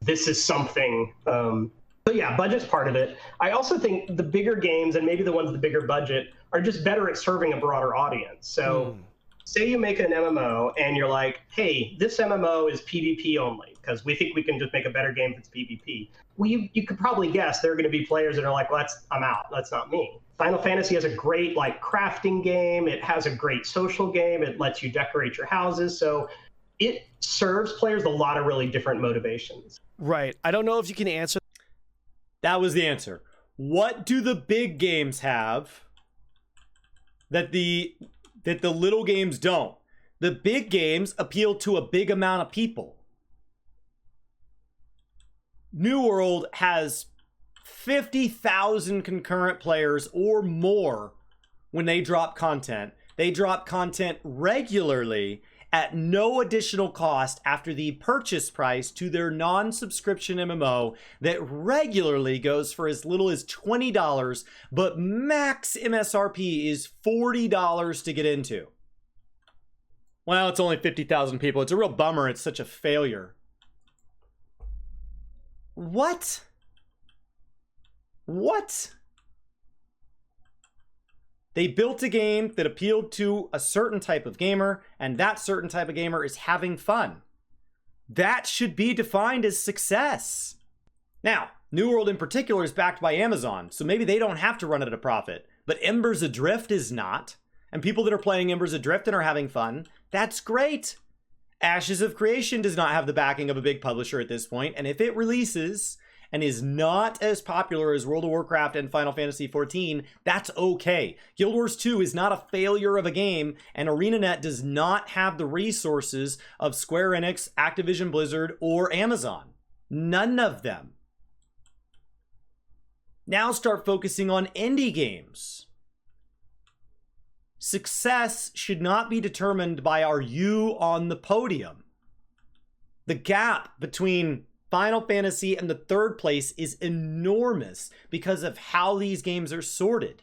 this is something. So yeah, budget's part of it. I also think the bigger games, and maybe the ones with the bigger budget, are just better at serving a broader audience. So say you make an MMO and you're like, hey, this MMO is PvP only because we think we can just make a better game if it's PvP. Well, you could probably guess there are going to be players that are like, well, I'm out. That's not me. Final Fantasy has a great like crafting game. It has a great social game. It lets you decorate your houses. So it serves players a lot of really different motivations. Right. I don't know if you can answer. That was the answer. What do the big games have that the little games don't? The big games appeal to a big amount of people. New World has 50,000 concurrent players or more when they drop content. They drop content regularly, at no additional cost after the purchase price to their non-subscription MMO that regularly goes for as little as $20, but max MSRP is $40 to get into. Well, it's only 50,000 people. It's a real bummer. It's such a failure. What? What? They built a game that appealed to a certain type of gamer, and that certain type of gamer is having fun. That should be defined as success. Now, New World in particular is backed by Amazon, so maybe they don't have to run it at a profit, but Embers Adrift is not, and people that are playing Embers Adrift and are having fun, that's great. Ashes of Creation does not have the backing of a big publisher at this point, and if it releases and is not as popular as World of Warcraft and Final Fantasy XIV, that's okay. Guild Wars 2 is not a failure of a game, and ArenaNet does not have the resources of Square Enix, Activision Blizzard, or Amazon. None of them. Now start focusing on indie games. Success should not be determined by are you on the podium. The gap between Final Fantasy and the third place is enormous because of how these games are sorted.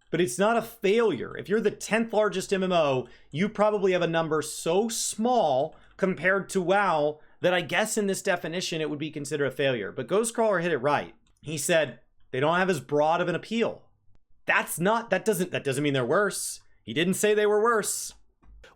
But it's not a failure. If you're the 10th largest MMO, you probably have a number so small compared to WoW that I guess in this definition it would be considered a failure. But Ghostcrawler hit it right. He said they don't have as broad of an appeal. That doesn't mean they're worse. He didn't say they were worse.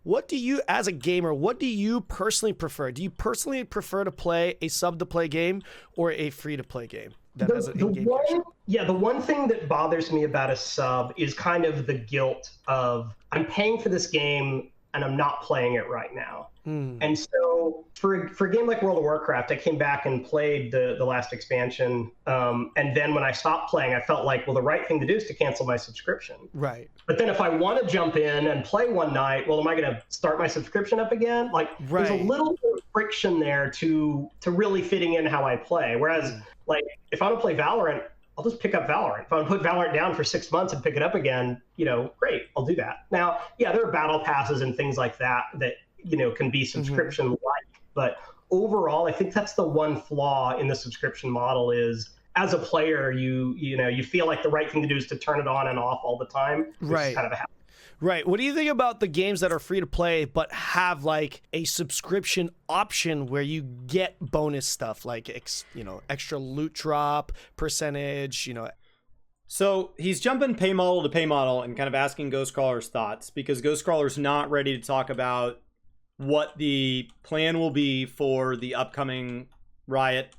What do you, as a gamer, what do you personally prefer? Do you personally prefer to play a sub-to-play game or a free-to-play game that has an in-game feature? Yeah, the one thing that bothers me about a sub is kind of the guilt of I'm paying for this game and I'm not playing it right now. And so for a game like World of Warcraft, I came back and played the last expansion. And then when I stopped playing, I felt like, well, the right thing to do is to cancel my subscription. Right. But then if I want to jump in and play one night, well, am I going to start my subscription up again? Like, There's a little bit of friction there to really fitting in how I play. Whereas, like, if I want to play Valorant, I'll just pick up Valorant. If I want to put Valorant down for 6 months and pick it up again, great, I'll do that. Now, yeah, there are battle passes and things like that can be subscription-like. But overall, I think that's the one flaw in the subscription model is, as a player, you feel like the right thing to do is to turn it on and off all the time. Right. Kind of a habit. Right. What do you think about the games that are free to play but have like a subscription option where you get bonus stuff like extra loot drop percentage, So he's jumping pay model to pay model and kind of asking Ghostcrawler's thoughts because Ghostcrawler's not ready to talk about what the plan will be for the upcoming Riot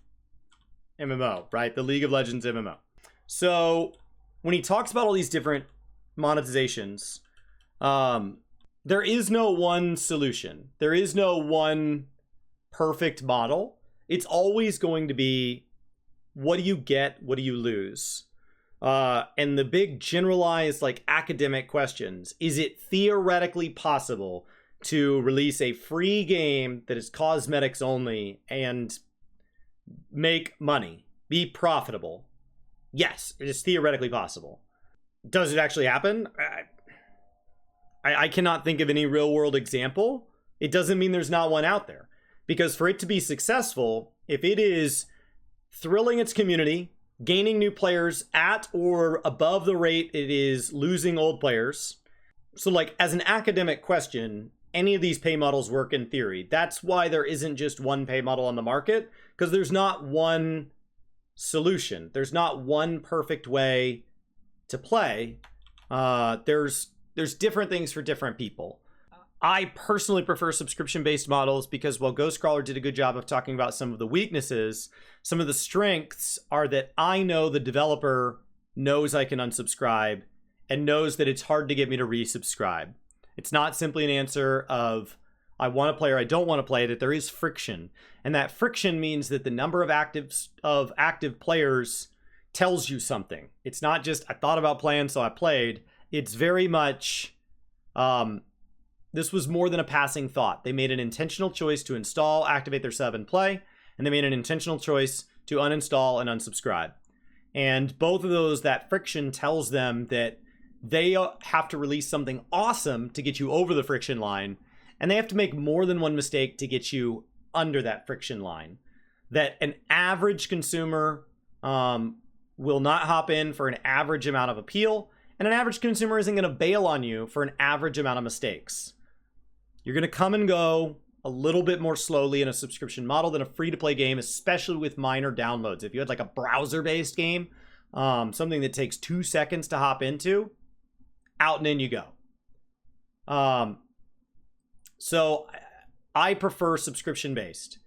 MMO, right? The League of Legends MMO. So when he talks about all these different monetizations, there is no one solution. There is no one perfect model. It's always going to be, what do you get? What do you lose? And the big generalized academic questions, is it theoretically possible to release a free game that is cosmetics only and make money, be profitable? Yes, it is theoretically possible. Does it actually happen? I cannot think of any real world example. It doesn't mean there's not one out there. Because for it to be successful, if it is thrilling its community, gaining new players at or above the rate it is losing old players. So as an academic question, any of these pay models work in theory. That's why there isn't just one pay model on the market, because there's not one solution. There's not one perfect way to play. There's different things for different people. I personally prefer subscription-based models because while Ghostcrawler did a good job of talking about some of the weaknesses, some of the strengths are that I know the developer knows I can unsubscribe and knows that it's hard to get me to resubscribe. It's not simply an answer of I want to play or I don't want to play, that there is friction. And that friction means that the number of active players tells you something. It's not just I thought about playing so I played. It's very much this was more than a passing thought. They made an intentional choice to install, activate their sub, and play, and they made an intentional choice to uninstall and unsubscribe. And both of those, that friction tells them that they have to release something awesome to get you over the friction line, and they have to make more than one mistake to get you under that friction line. That an average consumer will not hop in for an average amount of appeal, and an average consumer isn't going to bail on you for an average amount of mistakes. You're going to come and go a little bit more slowly in a subscription model than a free-to-play game, especially with minor downloads. If you had like a browser-based game, something that takes 2 seconds to hop into, out and in you go. So I prefer subscription-based.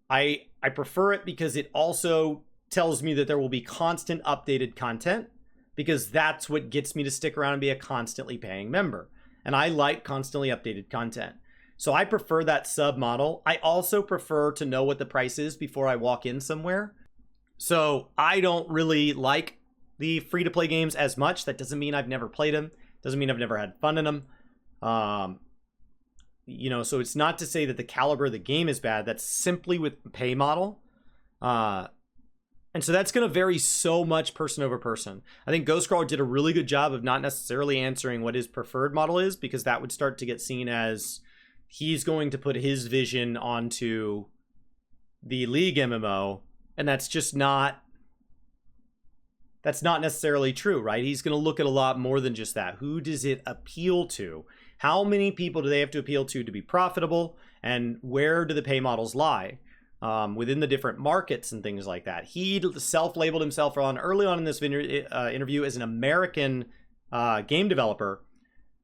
I prefer it because it also tells me that there will be constant updated content, because that's what gets me to stick around and be a constantly paying member. And I like constantly updated content. So I prefer that sub model. I also prefer to know what the price is before I walk in somewhere. So I don't really like the free-to-play games as much. That doesn't mean I've never played them. Doesn't mean I've never had fun in them. You know, so it's not to say that the caliber of the game is bad. That's simply with the pay model. And so that's going to vary so much person over person. I think Ghostcrawler did a really good job of not necessarily answering what his preferred model is, because that would start to get seen as he's going to put his vision onto the League MMO, and that's just not necessarily true, right? He's going to look at a lot more than just that. Who does it appeal to? How many people do they have to appeal to be profitable? And where do the pay models lie within the different markets and things like that? He self-labeled himself early on in this interview as an American game developer.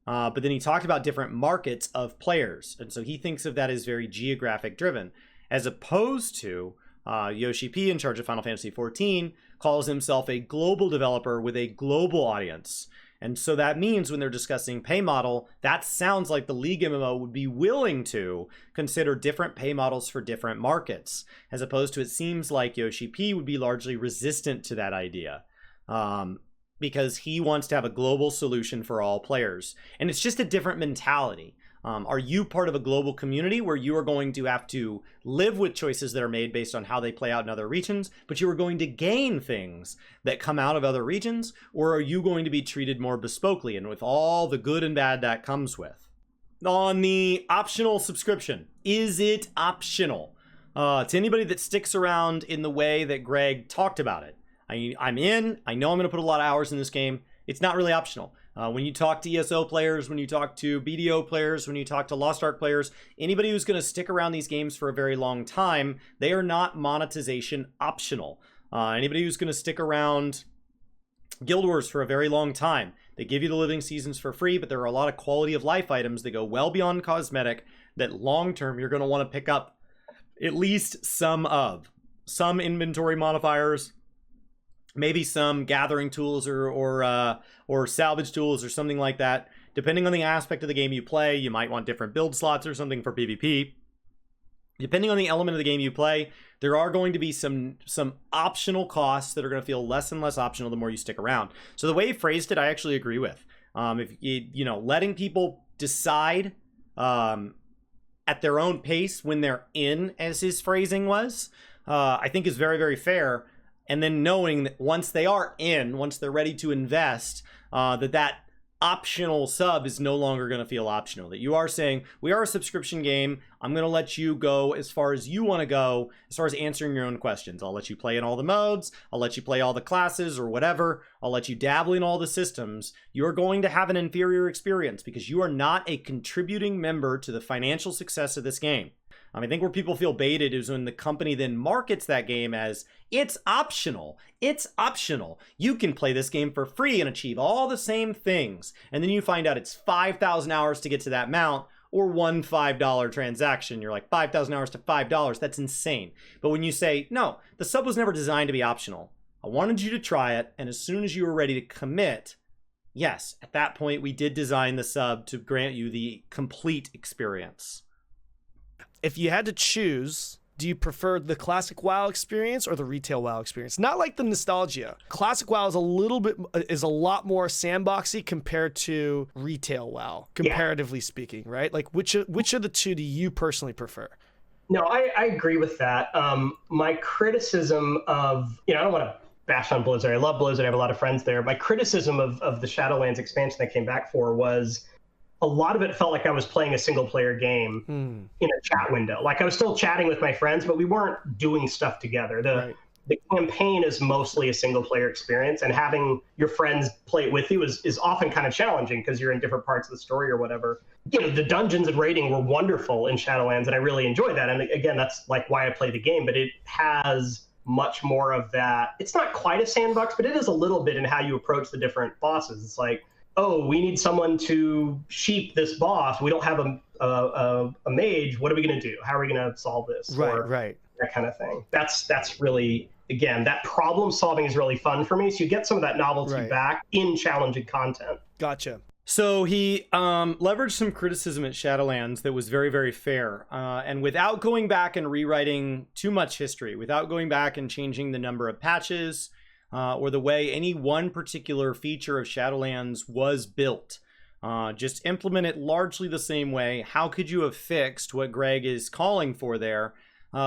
But then he talked about different markets of players. And so he thinks of that as very geographic driven, as opposed to Yoshi P, in charge of Final Fantasy XIV, calls himself a global developer with a global audience. And so that means when they're discussing pay model, that sounds like the League MMO would be willing to consider different pay models for different markets, as opposed to, it seems like Yoshi P would be largely resistant to that idea. Because he wants to have a global solution for all players. And it's just a different mentality. Are you part of a global community where you are going to have to live with choices that are made based on how they play out in other regions, but you are going to gain things that come out of other regions? Or are you going to be treated more bespokely and with all the good and bad that comes with? On the optional subscription, is it optional? To anybody that sticks around in the way that Greg talked about it, I'm in. I know I'm going to put a lot of hours in this game. It's not really optional. When you talk to ESO players, when you talk to BDO players, when you talk to Lost Ark players, anybody who's going to stick around these games for a very long time, they are not monetization optional. Anybody who's going to stick around Guild Wars for a very long time, they give you the living seasons for free, but there are a lot of quality of life items that go well beyond cosmetic that long term you're going to want to pick up at least some inventory modifiers, maybe some gathering tools or salvage tools or something like that. Depending on the aspect of the game you play, you might want different build slots or something for PvP. Depending on the element of the game you play, there are going to be some optional costs that are going to feel less and less optional the more you stick around. So the way he phrased it, I actually agree with. If you know, letting people decide at their own pace when they're in, as his phrasing was, I think is very, very fair. And then knowing that once they are in, once they're ready to invest, that optional sub is no longer going to feel optional. That you are saying, we are a subscription game. I'm going to let you go as far as you want to go, as far as answering your own questions. I'll let you play in all the modes. I'll let you play all the classes or whatever. I'll let you dabble in all the systems. You're going to have an inferior experience because you are not a contributing member to the financial success of this game. I think where people feel baited is when the company then markets that game as, it's optional. It's optional. You can play this game for free and achieve all the same things. And then you find out it's 5,000 hours to get to that mount, or one $5 transaction. You're like, 5,000 hours to $5. That's insane. But when you say, no, the sub was never designed to be optional. I wanted you to try it. And as soon as you were ready to commit, yes, at that point, we did design the sub to grant you the complete experience. If you had to choose, do you prefer the classic WoW experience or the retail WoW experience? Not like the nostalgia. Classic WoW is a lot more sandboxy compared to retail WoW, comparatively speaking, right? Like which of the two do you personally prefer? No, I agree with that. My criticism of, I don't want to bash on Blizzard. I love Blizzard. I have a lot of friends there. My criticism of the Shadowlands expansion that came back for was a lot of it felt like I was playing a single player game in a chat window. Like I was still chatting with my friends, but we weren't doing stuff together. The campaign is mostly a single player experience, and having your friends play it with you is often kind of challenging because you're in different parts of the story or whatever. You know, the dungeons and raiding were wonderful in Shadowlands, and I really enjoyed that. And again, that's like why I play the game, but it has much more of that. It's not quite a sandbox, but it is a little bit in how you approach the different bosses. It's like, oh, we need someone to sheep this boss. We don't have a mage. What are we going to do? How are we going to solve this? Right. That kind of thing. That's really, again, that problem solving is really fun for me. So you get some of that novelty back in challenging content. Gotcha. So he leveraged some criticism at Shadowlands that was very, very fair. And without going back and rewriting too much history, without going back and changing the number of patches or the way any one particular feature of Shadowlands was built, just implement it largely the same way. How could you have fixed what Greg is calling for there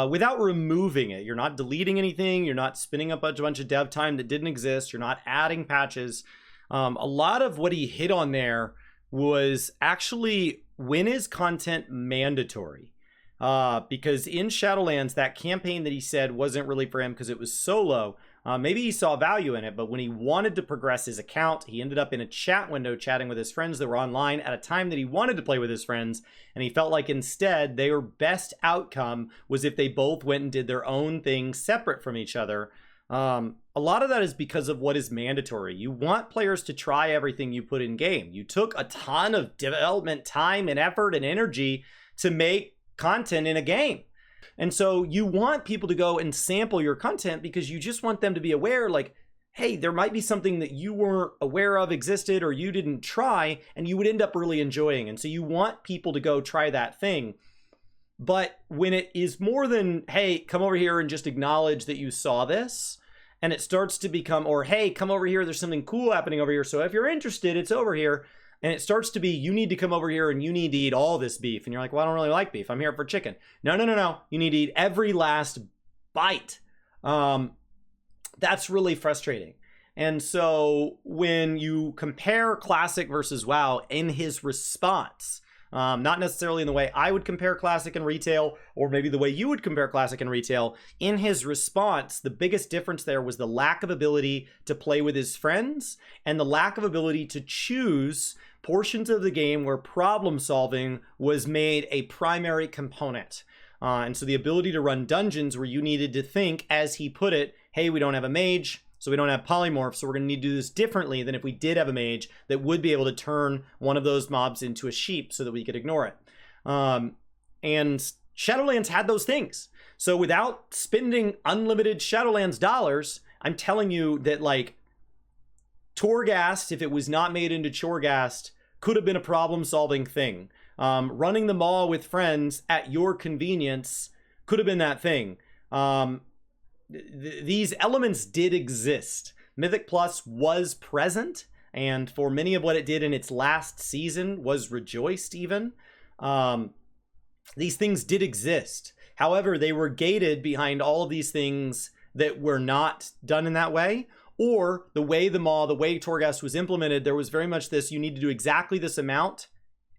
without removing it? You're not deleting anything. You're not spinning up a bunch of dev time that didn't exist. You're not adding patches. A lot of what he hit on there was actually, when is content mandatory? Because in Shadowlands, that campaign that he said wasn't really for him because it was solo. Maybe he saw value in it, but when he wanted to progress his account, he ended up in a chat window chatting with his friends that were online at a time that he wanted to play with his friends. And he felt like instead their best outcome was if they both went and did their own thing separate from each other. A lot of that is because of what is mandatory. You want players to try everything you put in game. You took a ton of development time and effort and energy to make content in a game. And so you want people to go and sample your content because you just want them to be aware, like, hey, there might be something that you weren't aware of existed or you didn't try and you would end up really enjoying. And so you want people to go try that thing. But when it is more than, hey, come over here and just acknowledge that you saw this, and it starts to become, or hey, come over here, there's something cool happening over here. So if you're interested, it's over here. And it starts to be, you need to come over here and you need to eat all this beef. And you're like, well, I don't really like beef. I'm here for chicken. No. You need to eat every last bite. That's really frustrating. And so when you compare Classic versus WoW in his response, not necessarily in the way I would compare Classic and retail, or maybe the way you would compare Classic and retail, in his response, the biggest difference there was the lack of ability to play with his friends and the lack of ability to choose portions of the game where problem solving was made a primary component. And so the ability to run dungeons where you needed to think, as he put it, hey, we don't have a mage, so we don't have polymorphs, so we're going to need to do this differently than if we did have a mage that would be able to turn one of those mobs into a sheep so that we could ignore it. And Shadowlands had those things. So without spending unlimited Shadowlands dollars, I'm telling you that, like, Torghast, if it was not made into Choreghast, could have been a problem-solving thing. Running the mall with friends at your convenience could have been that thing. These elements did exist. Mythic Plus was present, and for many of what it did in its last season was rejoiced even. These things did exist. However, they were gated behind all of these things that were not done in that way, or the way the way Torghast was implemented, there was very much this, you need to do exactly this amount,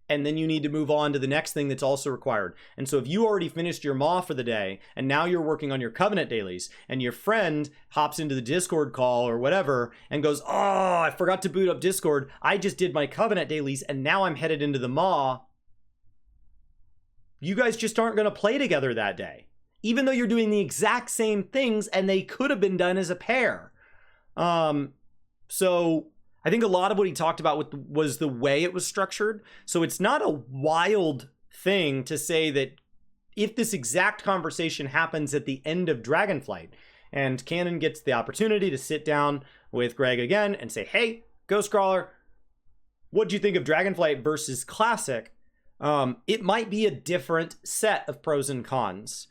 and then you need to move on to the next thing that's also required. And so if you already finished your Maw for the day, and now you're working on your Covenant dailies, and your friend hops into the Discord call or whatever, and goes, oh, I forgot to boot up Discord, I just did my Covenant dailies, and now I'm headed into the Maw, you guys just aren't going to play together that day. Even though you're doing the exact same things, and they could have been done as a pair. So I think a lot of what he talked about was the way it was structured. So it's not a wild thing to say that if this exact conversation happens at the end of Dragonflight, and Cannon gets the opportunity to sit down with Greg again and say, hey, Ghostcrawler, what do you think of Dragonflight versus Classic? It might be a different set of pros and cons.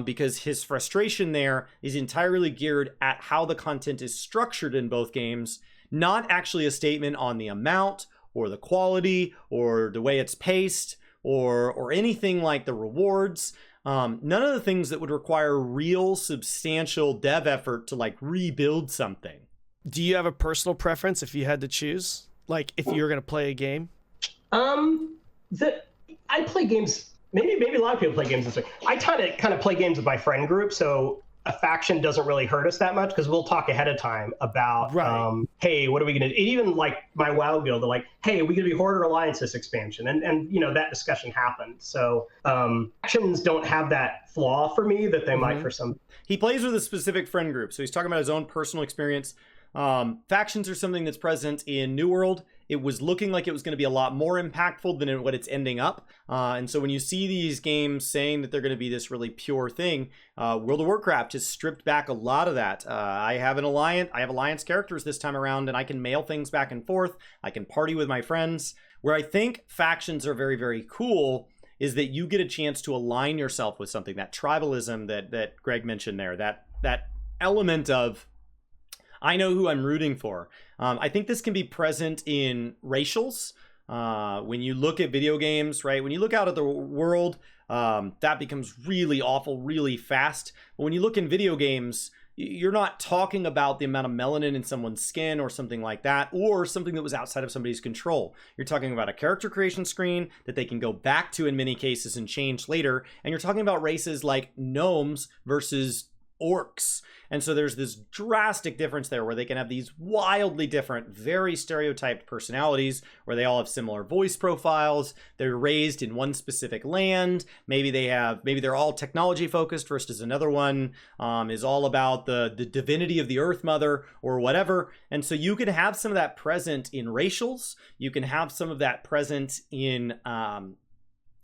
Because his frustration there is entirely geared at how the content is structured in both games, not actually a statement on the amount or the quality or the way it's paced or anything like the rewards. None of the things that would require real substantial dev effort to, like, rebuild something. Do you have a personal preference if you had to choose? Like, if you were going to play a game? The I play games. Maybe a lot of people play games this way. I kind of play games with my friend group, so a faction doesn't really hurt us that much because we'll talk ahead of time about, Right. hey, what are we going to do? Even like my WoW guild, they're like, hey, are we going to be Horde or Alliance this expansion? And that discussion happened. So factions don't have that flaw for me that they might for some. He plays with a specific friend group, so he's talking about his own personal experience. Factions are something that's present in New World. It was looking like it was going to be a lot more impactful than what it's ending up. And so when you see these games saying that they're going to be this really pure thing, World of Warcraft has stripped back a lot of that. I have alliance characters this time around, and I can mail things back and forth. I can party with my friends. Where I think factions are very, very cool is that you get a chance to align yourself with something. That tribalism that Greg mentioned there, that element of, I know who I'm rooting for. I think this can be present in racials. When you look at video games, right? When you look out at the world, that becomes really awful really fast. But when you look in video games, you're not talking about the amount of melanin in someone's skin or something like that, or something that was outside of somebody's control. You're talking about a character creation screen that they can go back to in many cases and change later. And you're talking about races like gnomes versus orcs. And so there's this drastic difference there where they can have these wildly different, very stereotyped personalities where they all have similar voice profiles. They're raised in one specific land. Maybe they're all technology focused versus another one is all about the divinity of the Earth Mother or whatever. And so you can have some of that present in racials. You can have some of that present in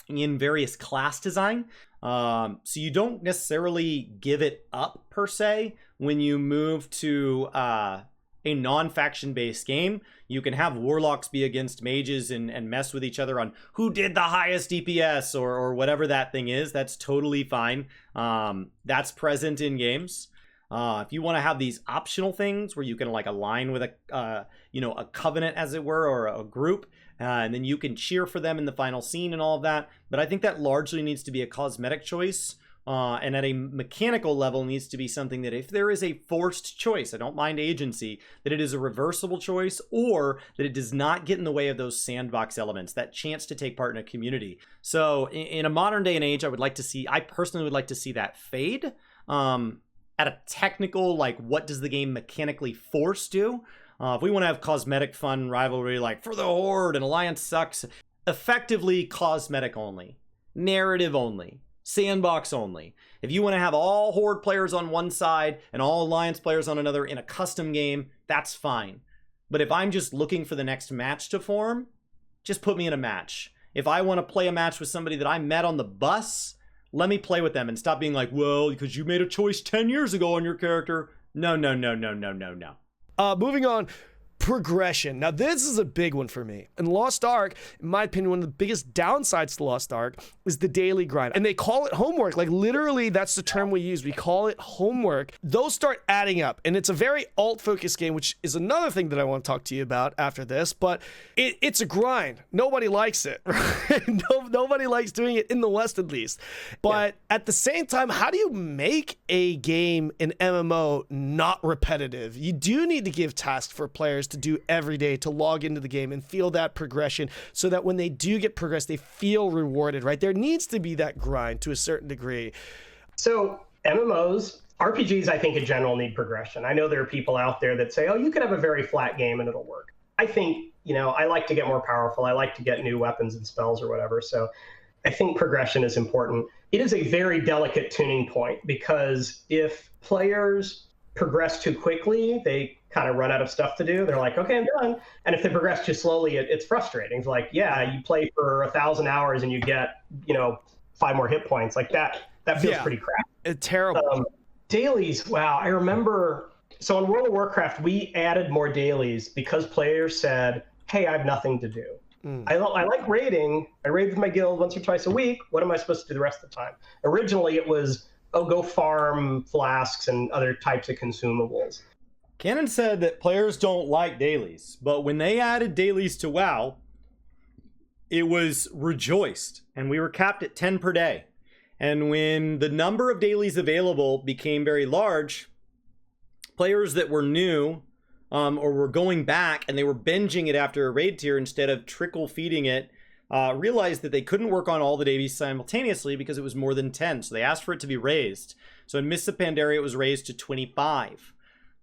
various class design. So you don't necessarily give it up per se when you move to a non-faction based game. You can have warlocks be against mages and mess with each other on who did the highest DPS or whatever that thing is. That's totally fine. That's present in games. If you want to have these optional things where you can like align with a covenant, as it were, or a group, and then you can cheer for them in the final scene and all of that. But I think that largely needs to be a cosmetic choice. And at a mechanical level needs to be something that if there is a forced choice, I don't mind agency, that it is a reversible choice or that it does not get in the way of those sandbox elements, that chance to take part in a community. So in a modern day and age, I personally would like to see that fade. At a technical, like, what does the game mechanically force do? If we want to have cosmetic fun rivalry, like for the Horde and Alliance sucks, effectively cosmetic only, narrative only, sandbox only. If you want to have all Horde players on one side and all Alliance players on another in a custom game, that's fine. But if I'm just looking for the next match to form, just put me in a match. If I want to play a match with somebody that I met on the bus, let me play with them and stop being like, well, because you made a choice 10 years ago on your character. No. Moving on, progression. Now, this is a big one for me. In Lost Ark, in my opinion, one of the biggest downsides to Lost Ark is the daily grind. And they call it homework. Like, literally, that's the term we use. We call it homework. Those start adding up. And it's a very alt-focused game, which is another thing that I want to talk to you about after this. But it's a grind. Nobody likes it. Right? Nobody likes doing it, in the West at least. But at the same time, how do you make a game, an MMO, not repetitive? You do need to give tasks for players to do every day to log into the game and feel that progression so that when they do get progress, they feel rewarded, right? There needs to be that grind to a certain degree. So MMOs, RPGs, I think in general need progression. I know there are people out there that say, oh, you could have a very flat game and it'll work. I think, I like to get more powerful. I like to get new weapons and spells or whatever. So I think progression is important. It is a very delicate tuning point because if players progress too quickly, they kind of run out of stuff to do. They're like, okay, I'm done. And if they progress too slowly, it's frustrating. It's like, you play for 1,000 hours and you get, 5 more hit points. Like that feels pretty crap. It's terrible. Dailies, wow. I remember, so in World of Warcraft, we added more dailies because players said, hey, I have nothing to do. I like raiding. I raid with my guild once or twice a week. What am I supposed to do the rest of the time? Originally, it was, go farm flasks and other types of consumables. Cannon said that players don't like dailies, but when they added dailies to WoW, it was rejoiced, and we were capped at 10 per day. And when the number of dailies available became very large, players that were new or were going back and they were binging it after a raid tier instead of trickle feeding it, realized that they couldn't work on all the dailies simultaneously because it was more than 10. So they asked for it to be raised. So in Mists of Pandaria, it was raised to 25.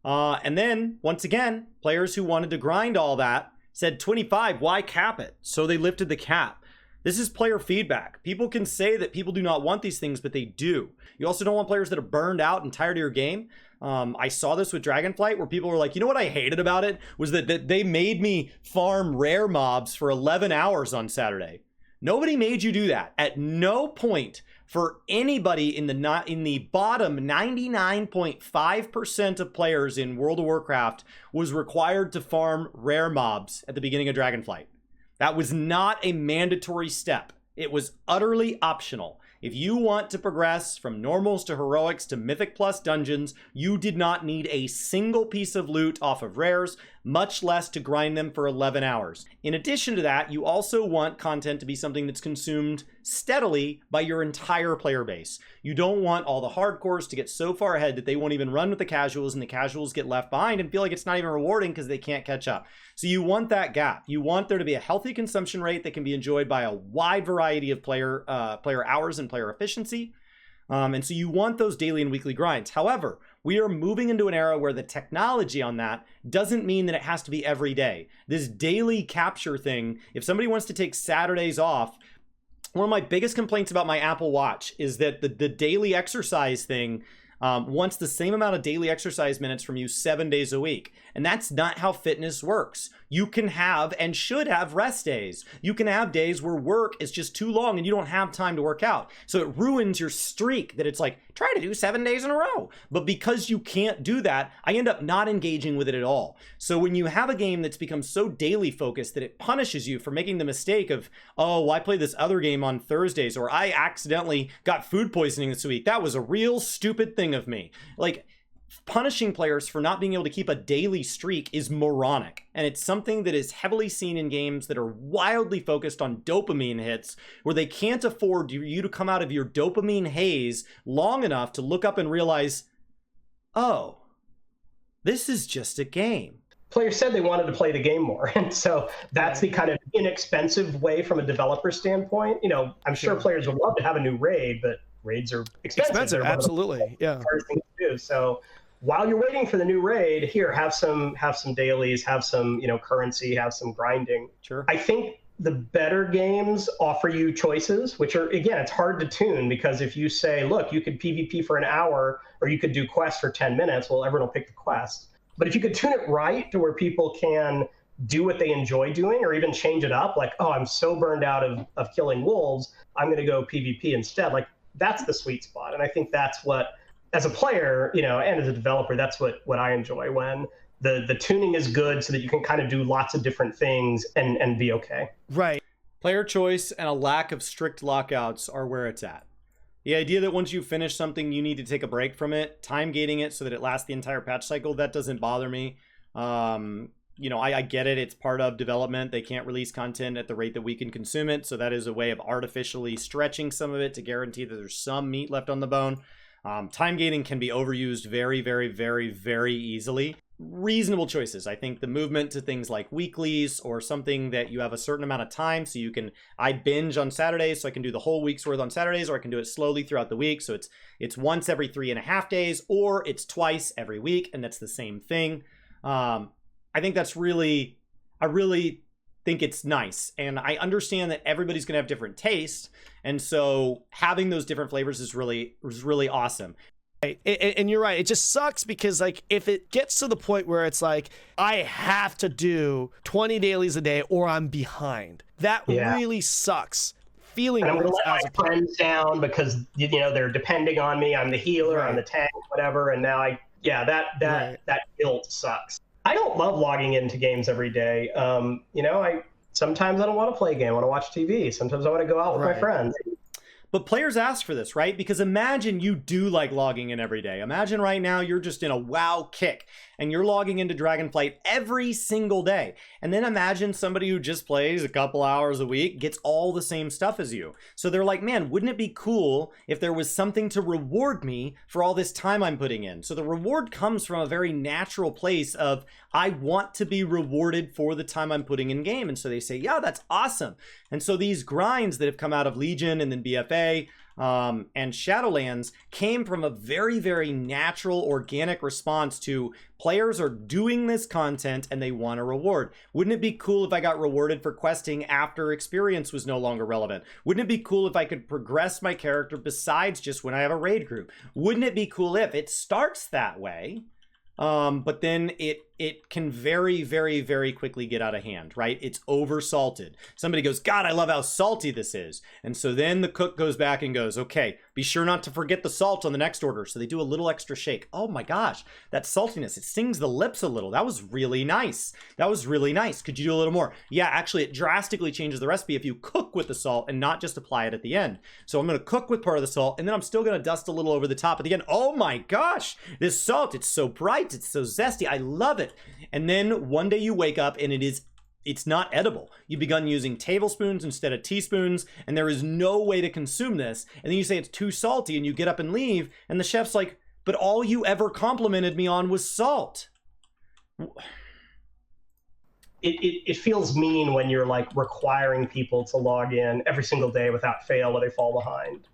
And then, once again, players who wanted to grind all that said 25, why cap it? So they lifted the cap. This is player feedback. People can say that people do not want these things, but they do. You also don't want players that are burned out and tired of your game. I saw this with Dragonflight where people were like, you know what I hated about it? Was that they made me farm rare mobs for 11 hours on Saturday. Nobody made you do that. At no point for anybody in the bottom 99.5% of players in World of Warcraft was required to farm rare mobs at the beginning of Dragonflight. That was not a mandatory step. It was utterly optional. If you want to progress from normals to heroics to mythic plus dungeons, you did not need a single piece of loot off of rares, much less to grind them for 11 hours. In addition to that, you also want content to be something that's consumed steadily by your entire player base. You don't want all the hardcores to get so far ahead that they won't even run with the casuals and the casuals get left behind and feel like it's not even rewarding because they can't catch up. So you want that gap. You want there to be a healthy consumption rate that can be enjoyed by a wide variety of player hours and player efficiency. And so you want those daily and weekly grinds. However, we are moving into an era where the technology on that doesn't mean that it has to be every day. This daily capture thing, if somebody wants to take Saturdays off, one of my biggest complaints about my Apple Watch is that the daily exercise thing wants the same amount of daily exercise minutes from you 7 days a week. And that's not how fitness works. You can have and should have rest days. You can have days where work is just too long and you don't have time to work out. So it ruins your streak that it's like, try to do 7 days in a row. But because you can't do that, I end up not engaging with it at all. So when you have a game that's become so daily focused that it punishes you for making the mistake of, oh, well, I played this other game on Thursdays, or I accidentally got food poisoning this week. That was a real stupid thing of me. Like, punishing players for not being able to keep a daily streak is moronic, and it's something that is heavily seen in games that are wildly focused on dopamine hits, where they can't afford you to come out of your dopamine haze long enough to look up and realize, oh, this is just a game. Players said they wanted to play the game more, and so that's the kind of inexpensive way from a developer standpoint. You know, I'm sure players would love to have a new raid, but raids are expensive. Absolutely, yeah. Hard thing to do. So while you're waiting for the new raid, here, have some dailies, have some, currency, have some grinding. Sure. I think the better games offer you choices, which are, again, it's hard to tune, because if you say, look, you could PvP for an hour or you could do quests for 10 minutes, well, everyone will pick the quest. But if you could tune it right to where people can do what they enjoy doing, or even change it up, like, oh, I'm so burned out of killing wolves, I'm going to go PvP instead. Like, that's the sweet spot. And I think that's what, as a player, and as a developer, that's what I enjoy, when the tuning is good so that you can kind of do lots of different things and be okay. Right. Player choice and a lack of strict lockouts are where it's at. The idea that once you finish something, you need to take a break from it, time gating it so that it lasts the entire patch cycle, that doesn't bother me. I get it. It's part of development. They can't release content at the rate that we can consume it. So that is a way of artificially stretching some of it to guarantee that there's some meat left on the bone. Time gating can be overused very, very, very, very easily. Reasonable choices. I think the movement to things like weeklies, or something that you have a certain amount of time, so I binge on Saturdays, so I can do the whole week's worth on Saturdays, or I can do it slowly throughout the week. So it's once every 3.5 days, or it's twice every week, and that's the same thing. I think I really think it's nice, and I understand that everybody's gonna have different tastes, and so having those different flavors is really awesome. Right. And you're right. It just sucks because, like, if it gets to the point where it's like, I have to do 20 dailies a day or I'm behind, that really sucks. Feeling and I'm going to let my friends down because, they're depending on me. I'm the healer, I'm the tank, whatever. And now that guilt sucks. I don't love logging into games every day. Sometimes I don't want to play a game. I want to watch TV. Sometimes I want to go out with my friends. But players ask for this, right? Because imagine you do like logging in every day. Imagine right now you're just in a WoW kick and you're logging into Dragonflight every single day. And then imagine somebody who just plays a couple hours a week gets all the same stuff as you. So they're like, man, wouldn't it be cool if there was something to reward me for all this time I'm putting in? So the reward comes from a very natural place of, I want to be rewarded for the time I'm putting in game. And so they say, yeah, that's awesome. And so these grinds that have come out of Legion and then BFA and Shadowlands came from a very, very natural, organic response to players are doing this content and they want a reward. Wouldn't it be cool if I got rewarded for questing after experience was no longer relevant? Wouldn't it be cool if I could progress my character besides just when I have a raid group? Wouldn't it be cool if it starts that way? But then it can very, very, very quickly get out of hand, right? It's over salted. Somebody goes, God, I love how salty this is. And so then the cook goes back and goes, okay, be sure not to forget the salt on the next order. So they do a little extra shake. Oh my gosh, that saltiness, it stings the lips a little. That was really nice. That was really nice. Could you do a little more? Yeah, actually it drastically changes the recipe if you cook with the salt and not just apply it at the end. So I'm going to cook with part of the salt and then I'm still going to dust a little over the top at the end. Oh my gosh, this salt, it's so bright. It's so zesty. I love it. And then one day you wake up and it's not edible. You've begun using tablespoons instead of teaspoons, and there is no way to consume this. And then you say it's too salty, and you get up and leave, and the chef's like, but all you ever complimented me on was salt. It feels mean when you're like requiring people to log in every single day without fail or they fall behind.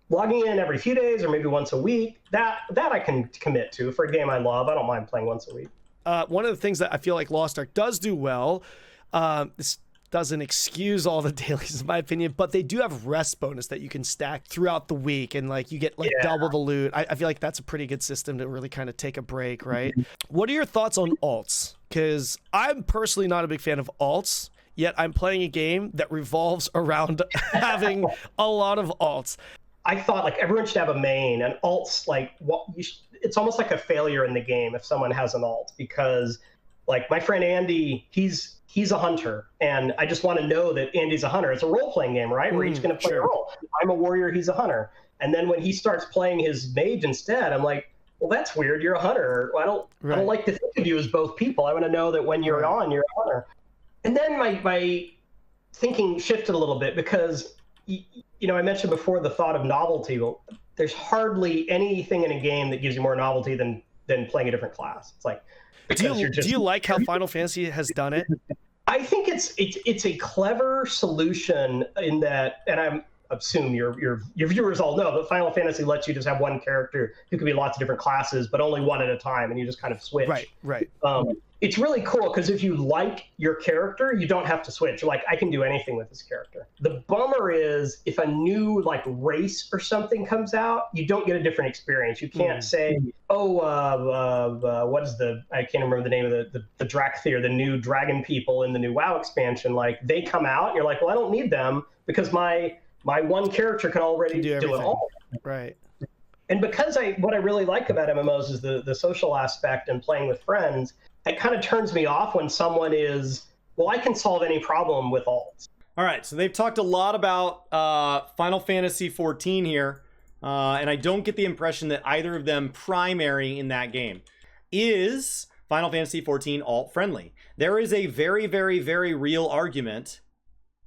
Logging in every few days or maybe once a week, that I can commit to. For a game I love, I don't mind playing once a week. One of the things that I feel like Lost Ark does do well, this doesn't excuse all the dailies in my opinion, but they do have rest bonus that you can stack throughout the week, and like you get like double the loot. I feel like that's a pretty good system to really kind of take a break, right? What are your thoughts on alts? Because I'm personally not a big fan of alts, yet I'm playing a game that revolves around having a lot of alts. I thought like everyone should have a main, and alts like it's almost like a failure in the game if someone has an alt, because like my friend Andy, he's a hunter, and I just want to know that Andy's a hunter. It's a role-playing game, right? We're each going to play a role. I'm a warrior, he's a hunter. And then when he starts playing his mage instead, I'm like, well, that's weird. You're a hunter. I don't like to think of you as both people. I want to know that when you're on, you're a hunter. And then my thinking shifted a little bit because you know, I mentioned before the thought of novelty. Well, there's hardly anything in a game that gives you more novelty than playing a different class. It's like, do you like how Final Fantasy has done it? I think it's a clever solution in that, and I assume your viewers all know that Final Fantasy lets you just have one character who can be lots of different classes, but only one at a time, and you just kind of switch. Right. It's really cool because if you like your character, you don't have to switch. You're like, I can do anything with this character. The bummer is if a new like race or something comes out, you don't get a different experience. You can't say, what is I can't remember the name of the Drakthir, the new dragon people in the new WoW expansion. Like they come out, and you're like, well, I don't need them because my one character can already do it all. Right. And because what I really like about MMOs is the social aspect and playing with friends. It kind of turns me off when someone is, well, I can solve any problem with alts. All right, so they've talked a lot about Final Fantasy XIV here, and I don't get the impression that either of them primary in that game. Is Final Fantasy XIV alt-friendly? There is a very, very, very real argument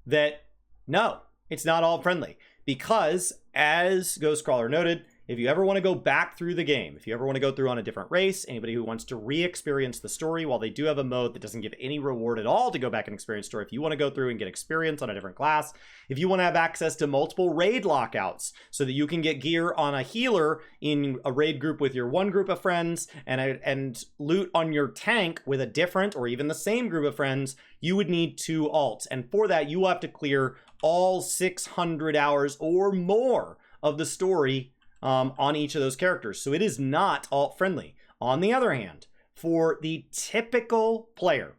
that no, it's not alt-friendly. Because, as Ghostcrawler noted, if you ever want to go back through the game, if you ever want to go through on a different race, anybody who wants to re-experience the story, while they do have a mode that doesn't give any reward at all to go back and experience the story, if you want to go through and get experience on a different class, if you want to have access to multiple raid lockouts so that you can get gear on a healer in a raid group with your one group of friends and loot on your tank with a different or even the same group of friends, you would need 2 alts. And for that, you will have to clear all 600 hours or more of the story on each of those characters. So it is not alt-friendly. On the other hand, for the typical player,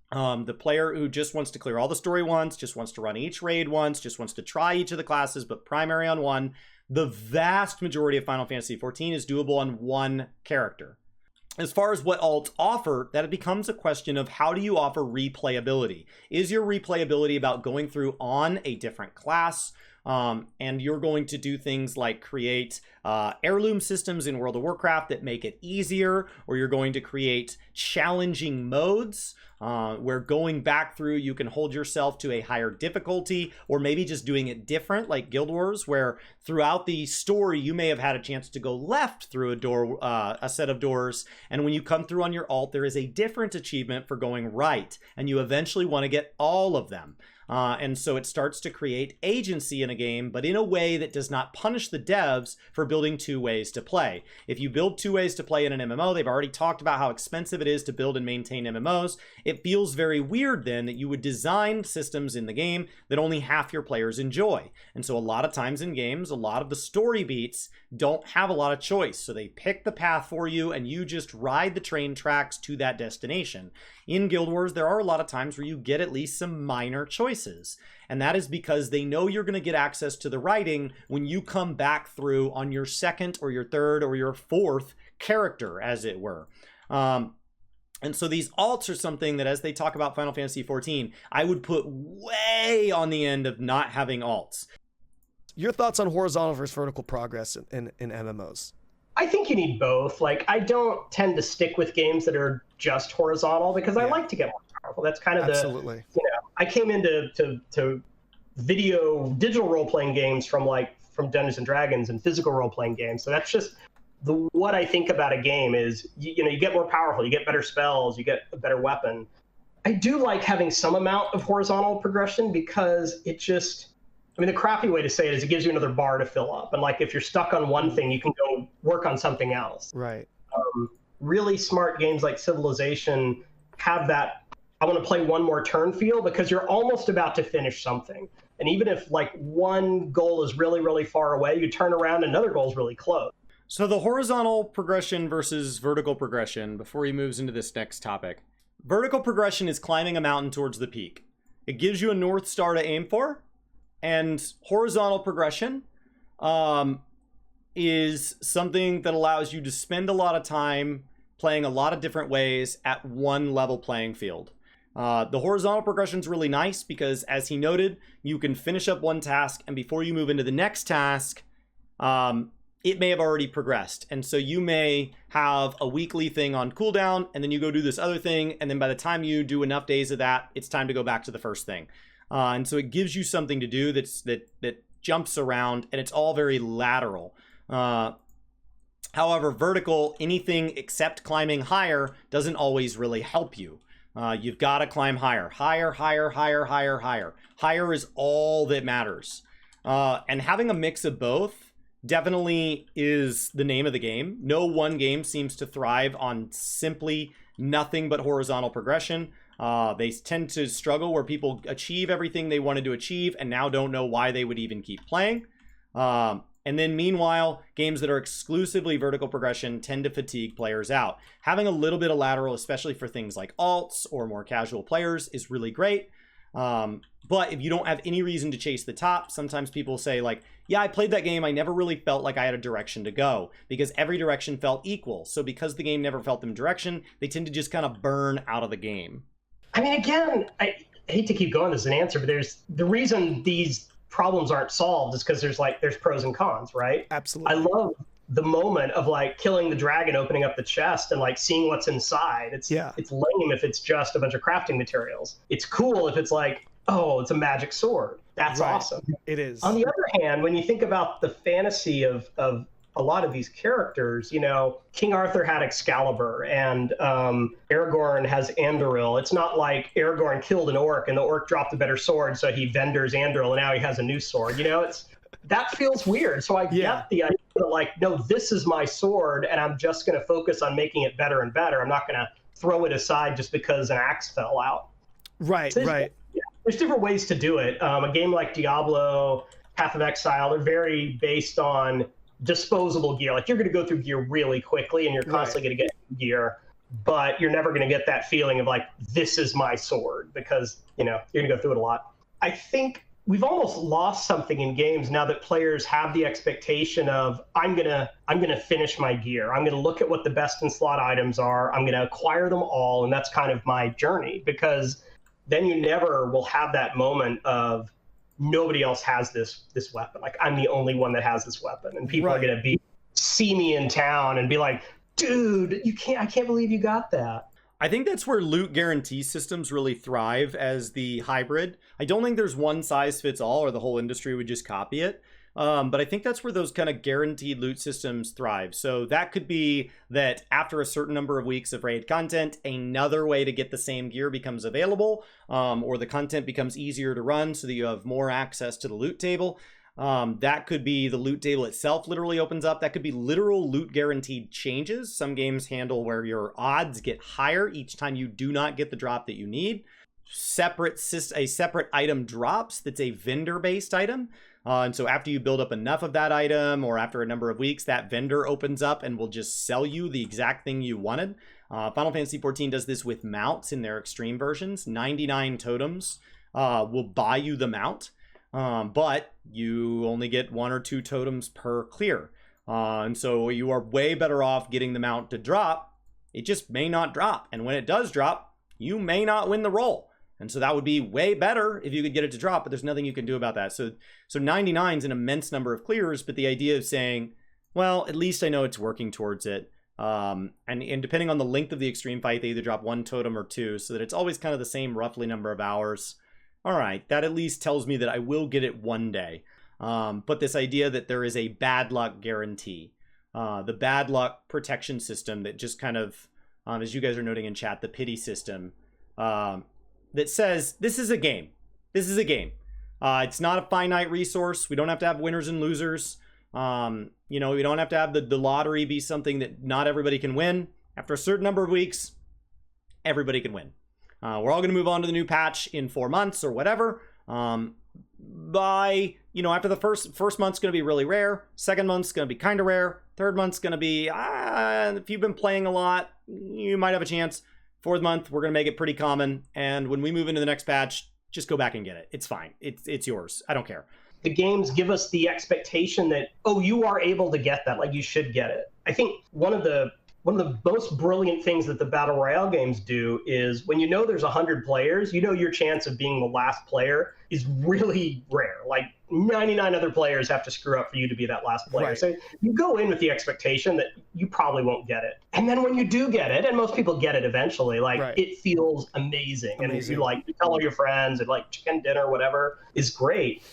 the player who just wants to clear all the story once, just wants to run each raid once, just wants to try each of the classes, but primary on one, the vast majority of Final Fantasy XIV is doable on one character. As far as what alts offer, that it becomes a question of how do you offer replayability? Is your replayability about going through on a different class? And you're going to do things like create heirloom systems in World of Warcraft that make it easier, or you're going to create challenging modes where going back through you can hold yourself to a higher difficulty, or maybe just doing it different, like Guild Wars, where throughout the story you may have had a chance to go left through a set of doors, and when you come through on your alt there is a different achievement for going right, and you eventually want to get all of them. And so it starts to create agency in a game, but in a way that does not punish the devs for building two ways to play. If you build two ways to play in an MMO, they've already talked about how expensive it is to build and maintain MMOs. It feels very weird then that you would design systems in the game that only half your players enjoy. And so a lot of times in games, a lot of the story beats don't have a lot of choice. So they pick the path for you and you just ride the train tracks to that destination. In Guild Wars, there are a lot of times where you get at least some minor choices. And that is because they know you're going to get access to the writing when you come back through on your second or your third or your fourth character, as it were. And so these alts are something that, as they talk about Final Fantasy XIV, I would put way on the end of not having alts. Your thoughts on horizontal versus vertical progress in MMOs? I think you need both. Like, I don't tend to stick with games that are just horizontal because I like to get more powerful. That's kind of Absolutely. I came into digital role-playing games from Dungeons and Dragons and physical role-playing games. So that's just what I think about a game is, you get more powerful, you get better spells, you get a better weapon. I do like having some amount of horizontal progression because it just, the crappy way to say it is it gives you another bar to fill up. And like, if you're stuck on one thing, you can go work on something else. Right. Really smart games like Civilization have that, I want to play one more turn feel, because you're almost about to finish something. And even if like one goal is really, really far away, you turn around, another goal is really close. So the horizontal progression versus vertical progression, before he moves into this next topic. Vertical progression is climbing a mountain towards the peak. It gives you a North Star to aim for. And horizontal progression is something that allows you to spend a lot of time playing a lot of different ways at one level playing field. The horizontal progression is really nice because, as he noted, you can finish up one task, and before you move into the next task, it may have already progressed. And so you may have a weekly thing on cooldown, and then you go do this other thing, and then by the time you do enough days of that, it's time to go back to the first thing. And so it gives you something to do that jumps around, and it's all very lateral. However, vertical, anything except climbing higher doesn't always really help you. You've got to climb higher. Higher, higher, higher, higher, higher. Higher is all that matters. And having a mix of both definitely is the name of the game. No one game seems to thrive on simply nothing but horizontal progression. They tend to struggle where people achieve everything they wanted to achieve and now don't know why they would even keep playing. And then meanwhile, games that are exclusively vertical progression tend to fatigue players out. Having a little bit of lateral, especially for things like alts or more casual players, is really great. But if you don't have any reason to chase the top, sometimes people say like, yeah, I played that game, I never really felt like I had a direction to go because every direction felt equal. So because the game never felt them direction, they tend to just kind of burn out of the game. Again, I hate to keep going as an answer, but there's the reason these problems aren't solved is because there's pros and cons, right? Absolutely. I love the moment of like killing the dragon, opening up the chest and like seeing what's inside. It's lame if it's just a bunch of crafting materials. It's cool if it's like, oh, it's a magic sword. That's awesome. It is. On the other hand, when you think about the fantasy of a lot of these characters, King Arthur had Excalibur and Aragorn has Anduril. It's not like Aragorn killed an orc and the orc dropped a better sword, so he vendors Anduril and now he has a new sword. That feels weird. So I get the idea that like, no, this is my sword and I'm just going to focus on making it better and better. I'm not going to throw it aside just because an axe fell out. Right, So right. There's different ways to do it. A game like Diablo, Path of Exile, they're very based on disposable gear. Like, you're going to go through gear really quickly and you're constantly going to get gear, but you're never going to get that feeling of like, this is my sword, because you're going to go through it a lot. I think we've almost lost something in games now that players have the expectation of, I'm gonna finish my gear, I'm gonna look at what the best in slot items are, I'm gonna acquire them all, and that's kind of my journey. Because then you never will have that moment of nobody else has this weapon. Like, I'm the only one that has this weapon, and people are gonna see me in town and be like, dude, I can't believe you got that. I think that's where loot guarantee systems really thrive as the hybrid. I don't think there's one size fits all, or the whole industry would just copy it. But I think that's where those kind of guaranteed loot systems thrive. So that could be that after a certain number of weeks of raid content, another way to get the same gear becomes available, or the content becomes easier to run so that you have more access to the loot table. That could be the loot table itself literally opens up. That could be literal loot guaranteed changes. Some games handle where your odds get higher each time you do not get the drop that you need. A separate item drops that's a vendor-based item. And so after you build up enough of that item, or after a number of weeks, that vendor opens up and will just sell you the exact thing you wanted. Final Fantasy XIV does this with mounts in their extreme versions. 99 totems will buy you the mount, but you only get 1 or 2 totems per clear. And so you are way better off getting the mount to drop. It just may not drop. And when it does drop, you may not win the roll. And so that would be way better if you could get it to drop, but there's nothing you can do about that. So 99 is an immense number of clears, but the idea of saying, well, at least I know it's working towards it. And depending on the length of the extreme fight, they either drop 1 totem or 2, so that it's always kind of the same roughly number of hours. All right, that at least tells me that I will get it one day. But this idea that there is a bad luck guarantee, the bad luck protection system that just kind of, as you guys are noting in chat, the pity system, that says, this is a game. This is a game. It's not a finite resource. We don't have to have winners and losers. We don't have to have the lottery be something that not everybody can win. After a certain number of weeks, everybody can win. We're all going to move on to the new patch in 4 months or whatever. After the first month's going to be really rare. Second month's going to be kind of rare. Third month's going to be, if you've been playing a lot, you might have a chance. 4th month, we're going to make it pretty common. And when we move into the next patch, just go back and get it. It's fine. It's yours. I don't care. The games give us the expectation that, oh, you are able to get that. Like, you should get it. I think one of the most brilliant things that the Battle Royale games do is when you know there's 100 players, you know your chance of being the last player is really rare. Like, 99 other players have to screw up for you to be that last player. Right. So you go in with the expectation that you probably won't get it. And then when you do get it, and most people get it eventually, like, it feels amazing. And you tell all your friends, and like chicken dinner, whatever, is great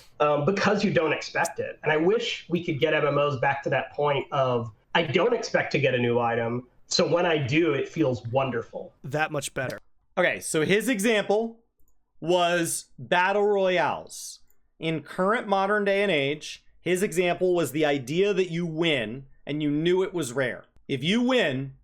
because you don't expect it. And I wish we could get MMOs back to that point of, I don't expect to get a new item, so when I do, it feels wonderful. That much better. Okay, so his example was battle royales. In current modern day and age, his example was the idea that you win and you knew it was rare. If you win,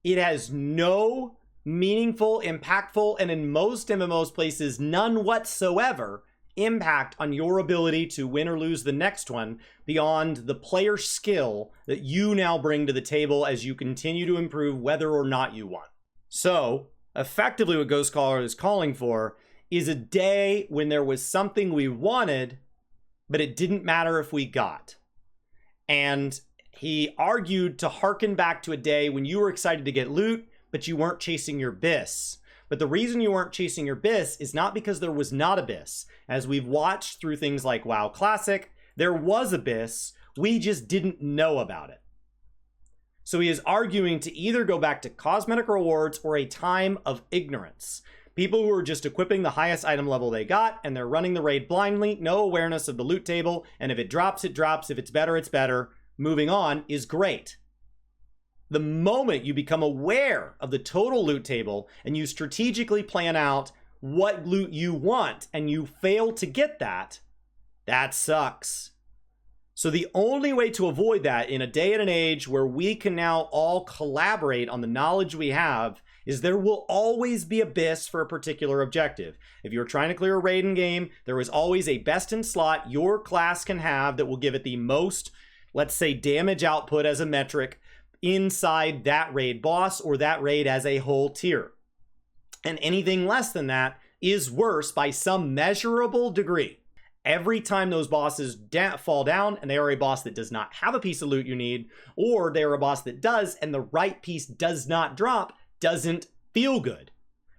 it has no meaningful, impactful, and in most MMOs places, none whatsoever impact on your ability to win or lose the next one beyond the player skill that you now bring to the table as you continue to improve whether or not you won. So effectively what Ghostcrawler is calling for is a day when there was something we wanted, but it didn't matter if we got. And he argued to harken back to a day when you were excited to get loot, but you weren't chasing your bis. But the reason you weren't chasing your bis is not because there was not a bis. As we've watched through things like WoW Classic, there was a bis, we just didn't know about it. So he is arguing to either go back to cosmetic rewards or a time of ignorance. People who are just equipping the highest item level they got, and they're running the raid blindly, no awareness of the loot table, and if it drops, it drops. If it's better, it's better. Moving on is great. The moment you become aware of the total loot table and you strategically plan out what loot you want and you fail to get that, that sucks. So the only way to avoid that in a day and an age where we can now all collaborate on the knowledge we have is there will always be a bis for a particular objective. If you're trying to clear a raid in game, there is always a best in slot your class can have that will give it the most, let's say, damage output as a metric inside that raid boss or that raid as a whole tier. And anything less than that is worse by some measurable degree. Every time those bosses fall down and they are a boss that does not have a piece of loot you need, or they are a boss that does and the right piece does not drop, doesn't feel good.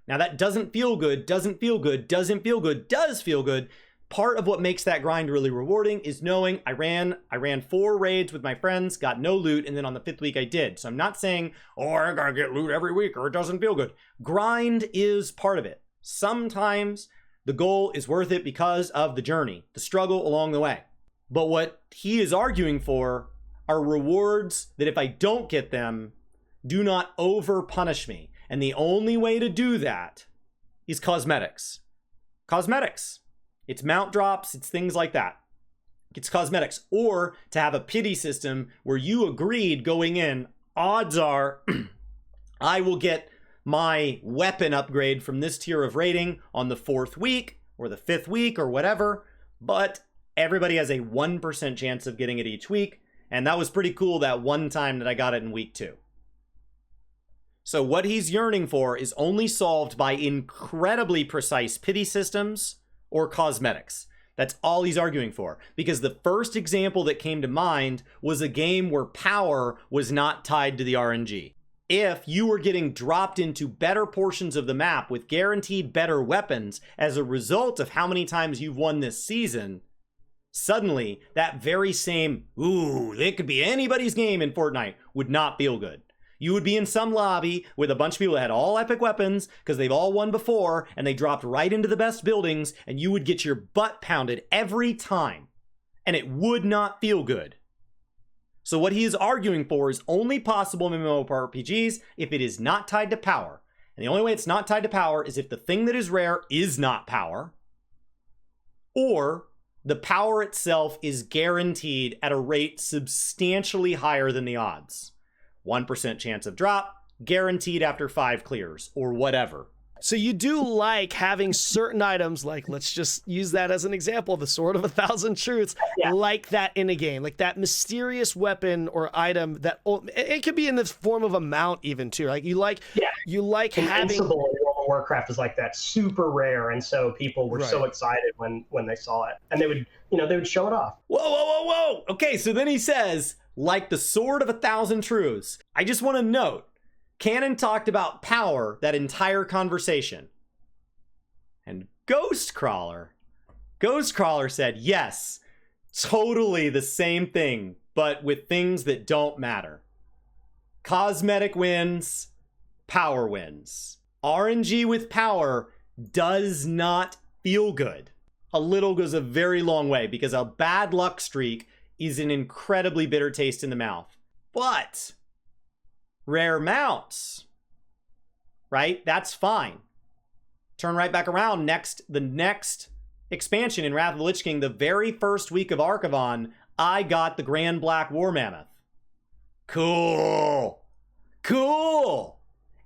Now that doesn't feel good, doesn't feel good, doesn't feel good, does feel good, part of what makes that grind really rewarding is knowing I ran 4 raids with my friends, got no loot, and then on the 5th week I did. So I'm not saying, oh, I gotta get loot every week or it doesn't feel good. Grind is part of it. Sometimes the goal is worth it because of the journey, the struggle along the way. But what he is arguing for are rewards that if I don't get them, do not over punish me. And the only way to do that is cosmetics. Cosmetics. It's mount drops, it's things like that. It's cosmetics. Or to have a pity system where you agreed going in, odds are I will get my weapon upgrade from this tier of rating on the 4th week or the 5th week or whatever, but everybody has a 1% chance of getting it each week. And that was pretty cool that one time that I got it in week 2. So what he's yearning for is only solved by incredibly precise pity systems or cosmetics. That's all he's arguing for. Because the first example that came to mind was a game where power was not tied to the RNG. If you were getting dropped into better portions of the map with guaranteed better weapons as a result of how many times you've won this season, suddenly that very same, ooh, it could be anybody's game in Fortnite would not feel good. You would be in some lobby with a bunch of people that had all epic weapons because they've all won before and they dropped right into the best buildings and you would get your butt pounded every time and it would not feel good. So what he is arguing for is only possible in MMORPGs if it is not tied to power. And the only way it's not tied to power is if the thing that is rare is not power, or the power itself is guaranteed at a rate substantially higher than the odds. 1% chance of drop, guaranteed after 5 clears, or whatever. So you do like having certain items, like, let's just use that as an example, the Sword of 1,000 Truths, like that in a game, like that mysterious weapon or item that, it could be in the form of a mount even too. Like you like having... Invincible in World of Warcraft is like that, super rare, and so people were so excited when they saw it, and they would show it off. Whoa. Okay, so then he says, like the Sword of 1,000 Truths. I just want to note, Cannon talked about power that entire conversation. And Ghostcrawler said, yes, totally the same thing, but with things that don't matter. Cosmetic wins, power wins. RNG with power does not feel good. A little goes a very long way because a bad luck streak is an incredibly bitter taste in the mouth. But rare mounts, right? That's fine. Turn right back around. The next expansion in Wrath of the Lich King, the very first week of Archivon, I got the Grand Black War Mammoth. Cool.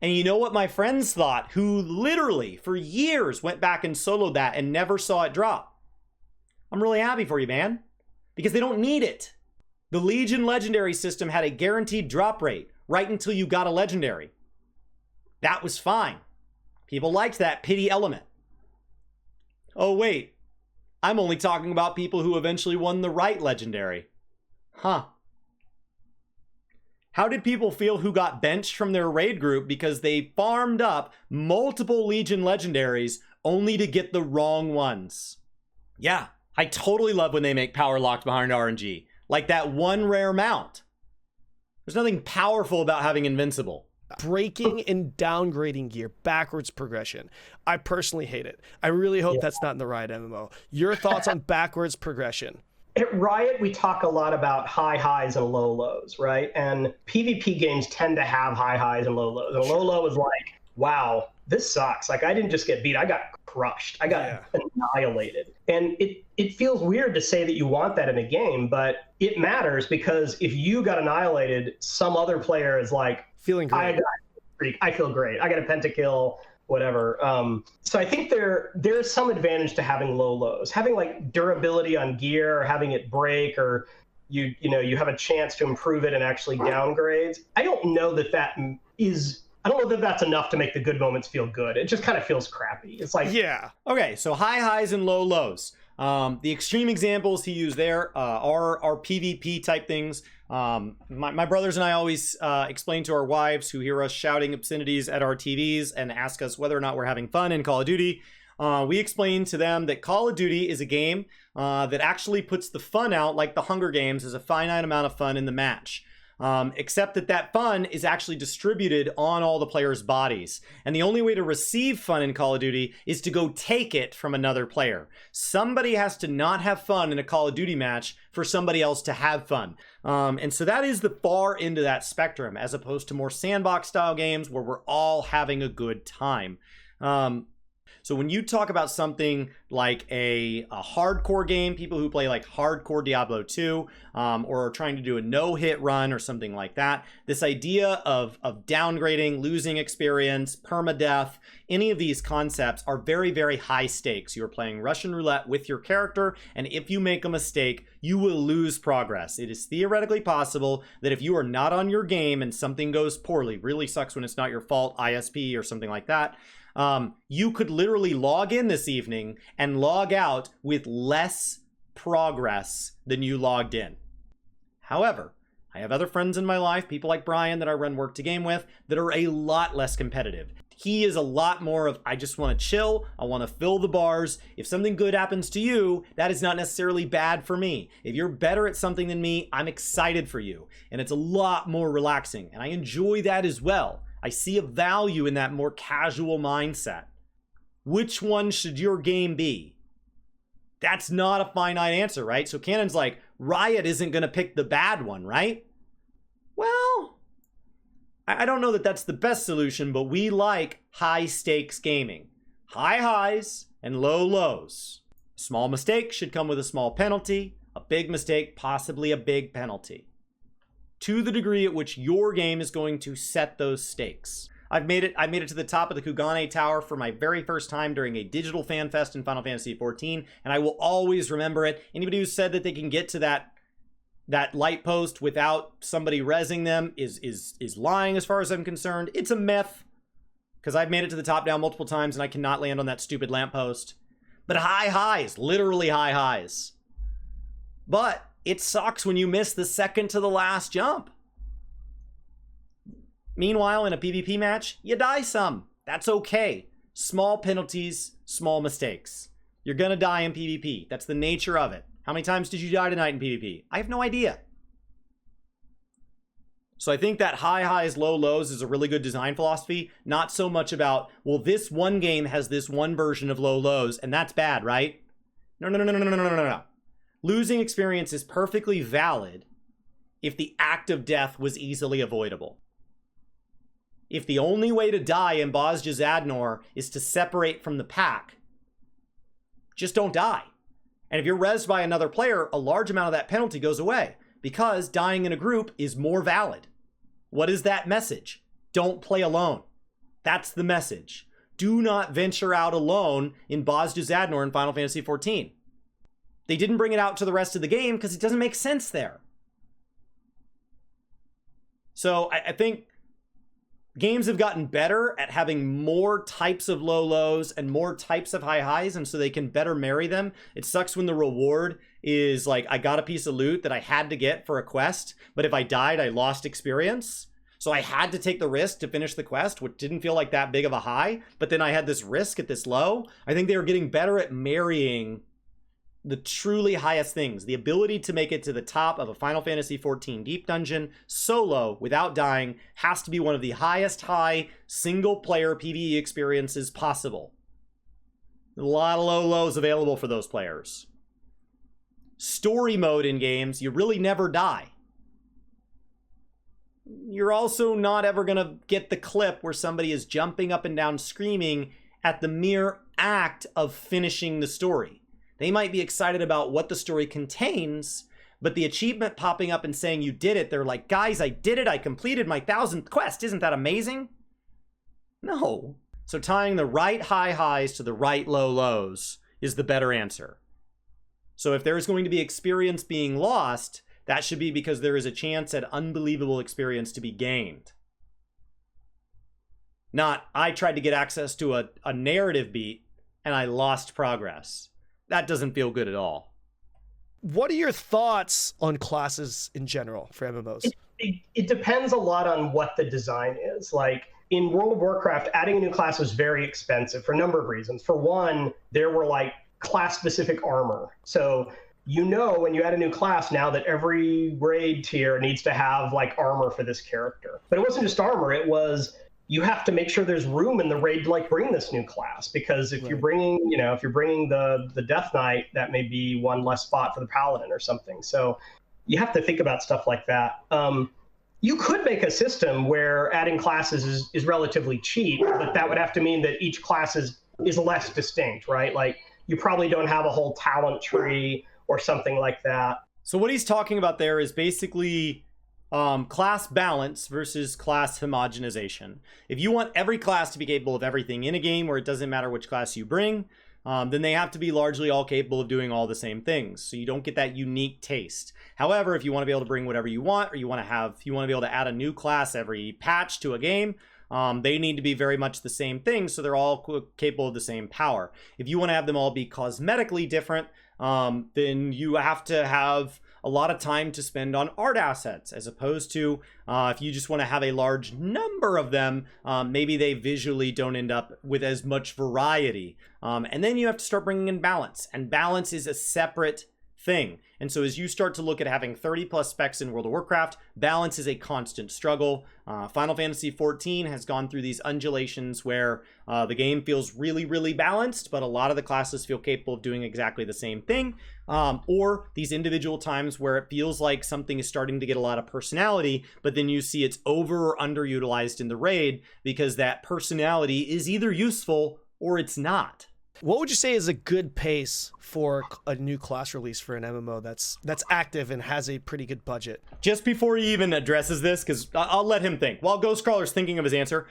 And you know what my friends thought, who literally for years went back and soloed that and never saw it drop? I'm really happy for you, man. Because they don't need it. The Legion Legendary system had a guaranteed drop rate right until you got a Legendary. That was fine. People liked that pity element. Oh wait, I'm only talking about people who eventually won the right Legendary. Huh. How did people feel who got benched from their raid group because they farmed up multiple Legion Legendaries only to get the wrong ones? Yeah. I totally love when they make power locked behind RNG. Like that one rare mount. There's nothing powerful about having invincible. Breaking and downgrading gear, backwards progression. I personally hate it. I really hope that's not in the Riot MMO. Your thoughts on backwards progression? At Riot, we talk a lot about high highs and low lows, right? And PvP games tend to have high highs and low lows. And low low is like, wow, this sucks. Like, I didn't just get beat. I got crushed. I got annihilated. And it feels weird to say that you want that in a game, but it matters because if you got annihilated, some other player is like, feeling great. I feel great. I got a pentakill, whatever. So I think there's some advantage to having low lows. Having like durability on gear, or having it break, or you have a chance to improve it and actually downgrades. I don't know that that's enough to make the good moments feel good. It just kind of feels crappy. It's like, yeah. Okay, so high highs and low lows. The extreme examples he used there are PvP type things. My brothers and I always explain to our wives who hear us shouting obscenities at our TVs and ask us whether or not we're having fun in Call of Duty. We explained to them that Call of Duty is a game that actually puts the fun out, like the Hunger Games, as a finite amount of fun in the match. Except that fun is actually distributed on all the players' bodies. And the only way to receive fun in Call of Duty is to go take it from another player. Somebody has to not have fun in a Call of Duty match for somebody else to have fun. And so that is the far end of that spectrum, as opposed to more sandbox style games where we're all having a good time. So when you talk about something like a hardcore game, people who play like hardcore Diablo 2, or are trying to do a no-hit run or something like that, this idea of downgrading, losing experience, permadeath, any of these concepts are very, very high stakes. You're playing Russian roulette with your character, and if you make a mistake, you will lose progress. It is theoretically possible that if you are not on your game and something goes poorly, really sucks when it's not your fault, ISP or something like that, you could literally log in this evening and log out with less progress than you logged in. However, I have other friends in my life, people like Brian that I run Work to Game with, that are a lot less competitive. He is a lot more of, I just want to chill, I want to fill the bars. If something good happens to you, that is not necessarily bad for me. If you're better at something than me, I'm excited for you. And it's a lot more relaxing, and I enjoy that as well. I see a value in that more casual mindset. Which one should your game be? That's not a finite answer, right? So Cannon's like, Riot isn't going to pick the bad one, right? Well, I don't know that that's the best solution, but we like high stakes gaming. High highs and low lows. A small mistake should come with a small penalty. A big mistake, possibly a big penalty. To the degree at which your game is going to set those stakes. I made it to the top of the Kugane Tower for my very first time during a digital fan fest in Final Fantasy XIV, and I will always remember it. Anybody who said that they can get to that light post without somebody rezzing them is lying as far as I'm concerned. It's a myth, because I've made it to the top down multiple times and I cannot land on that stupid lamppost. But high highs, literally high highs. But it sucks when you miss the second to the last jump. Meanwhile, in a PvP match, you die some. That's okay. Small penalties, small mistakes. You're gonna die in PvP. That's the nature of it. How many times did you die tonight in PvP? I have no idea. So I think that high highs, low lows is a really good design philosophy. Not so much about, well, this one game has this one version of low lows, and that's bad, right? No. Losing experience is perfectly valid if the act of death was easily avoidable. If the only way to die in Bosja Zadnor is to separate from the pack, just don't die. And if you're rezzed by another player, a large amount of that penalty goes away because dying in a group is more valid. What is that message? Don't play alone. That's the message. Do not venture out alone in Bosja Zadnor in Final Fantasy XIV. They didn't bring it out to the rest of the game because it doesn't make sense there. So I think games have gotten better at having more types of low lows and more types of high highs, and so they can better marry them. It sucks when the reward is like, I got a piece of loot that I had to get for a quest, but if I died, I lost experience. So I had to take the risk to finish the quest, which didn't feel like that big of a high, but then I had this risk at this low. I think they were getting better at marrying the truly highest things. The ability to make it to the top of a Final Fantasy XIV Deep Dungeon solo without dying has to be one of the highest high single-player PvE experiences possible. A lot of low lows available for those players. Story mode in games, you really never die. You're also not ever going to get the clip where somebody is jumping up and down screaming at the mere act of finishing the story. They might be excited about what the story contains, but the achievement popping up and saying you did it, they're like, guys, I did it. I completed my 1000th quest. Isn't that amazing? No. So tying the right high highs to the right low lows is the better answer. So if there is going to be experience being lost, that should be because there is a chance at unbelievable experience to be gained. Not, I tried to get access to a narrative beat and I lost progress. That doesn't feel good at all. What are your thoughts on classes in general for MMOs? It depends a lot on what the design is. Like, in World of Warcraft, adding a new class was very expensive for a number of reasons. For one, there were like class-specific armor. So you know when you add a new class now that every raid tier needs to have like armor for this character. But it wasn't just armor, it was you have to make sure there's room in the raid to like bring this new class, because if you're bringing, if you're bringing the Death Knight, that may be one less spot for the Paladin or something. So you have to think about stuff like that. You could make a system where adding classes is relatively cheap, but that would have to mean that each class is less distinct, right? Like you probably don't have a whole talent tree or something like that. So what he's talking about there is basically class balance versus class homogenization. If you want every class to be capable of everything in a game where it doesn't matter which class you bring, then they have to be largely all capable of doing all the same things. So you don't get that unique taste. However, if you want to be able to bring whatever you want, or you want to be able to add a new class every patch to a game, they need to be very much the same thing, so they're all capable of the same power. If you want to have them all be cosmetically different, then you have to have a lot of time to spend on art assets, as opposed to if you just want to have a large number of them, maybe they visually don't end up with as much variety. And then you have to start bringing in balance, and balance is a separate thing. And so as you start to look at having 30 plus specs in World of Warcraft, balance is a constant struggle. Final Fantasy XIV has gone through these undulations where the game feels really, really balanced, but a lot of the classes feel capable of doing exactly the same thing. Or these individual times where it feels like something is starting to get a lot of personality, but then you see it's over or underutilized in the raid because that personality is either useful or it's not. What would you say is a good pace for a new class release for an MMO that's active and has a pretty good budget? Just before he even addresses this, because I'll let him think. While Ghostcrawler's thinking of his answer,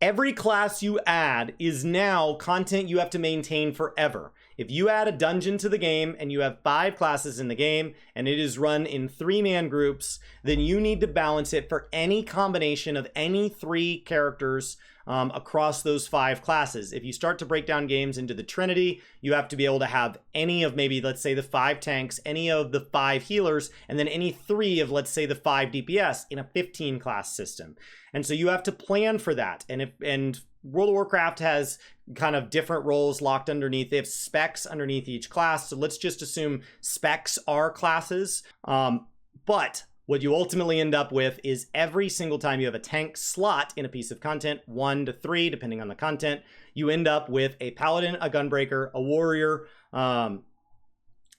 every class you add is now content you have to maintain forever. If you add a dungeon to the game and you have 5 classes in the game and it is run in 3-man groups, then you need to balance it for any combination of any 3 characters across those 5 classes. If you start to break down games into the Trinity, you have to be able to have any of maybe, let's say, the 5 tanks, any of the 5 healers, and then any 3 of, let's say, the 5 DPS in a 15 class system. And so you have to plan for that. And World of Warcraft has kind of different roles locked underneath. They have specs underneath each class. So let's just assume specs are classes. But what you ultimately end up with is every single time you have a tank slot in a piece of content, 1 to 3, depending on the content, you end up with a paladin, a gunbreaker, a warrior,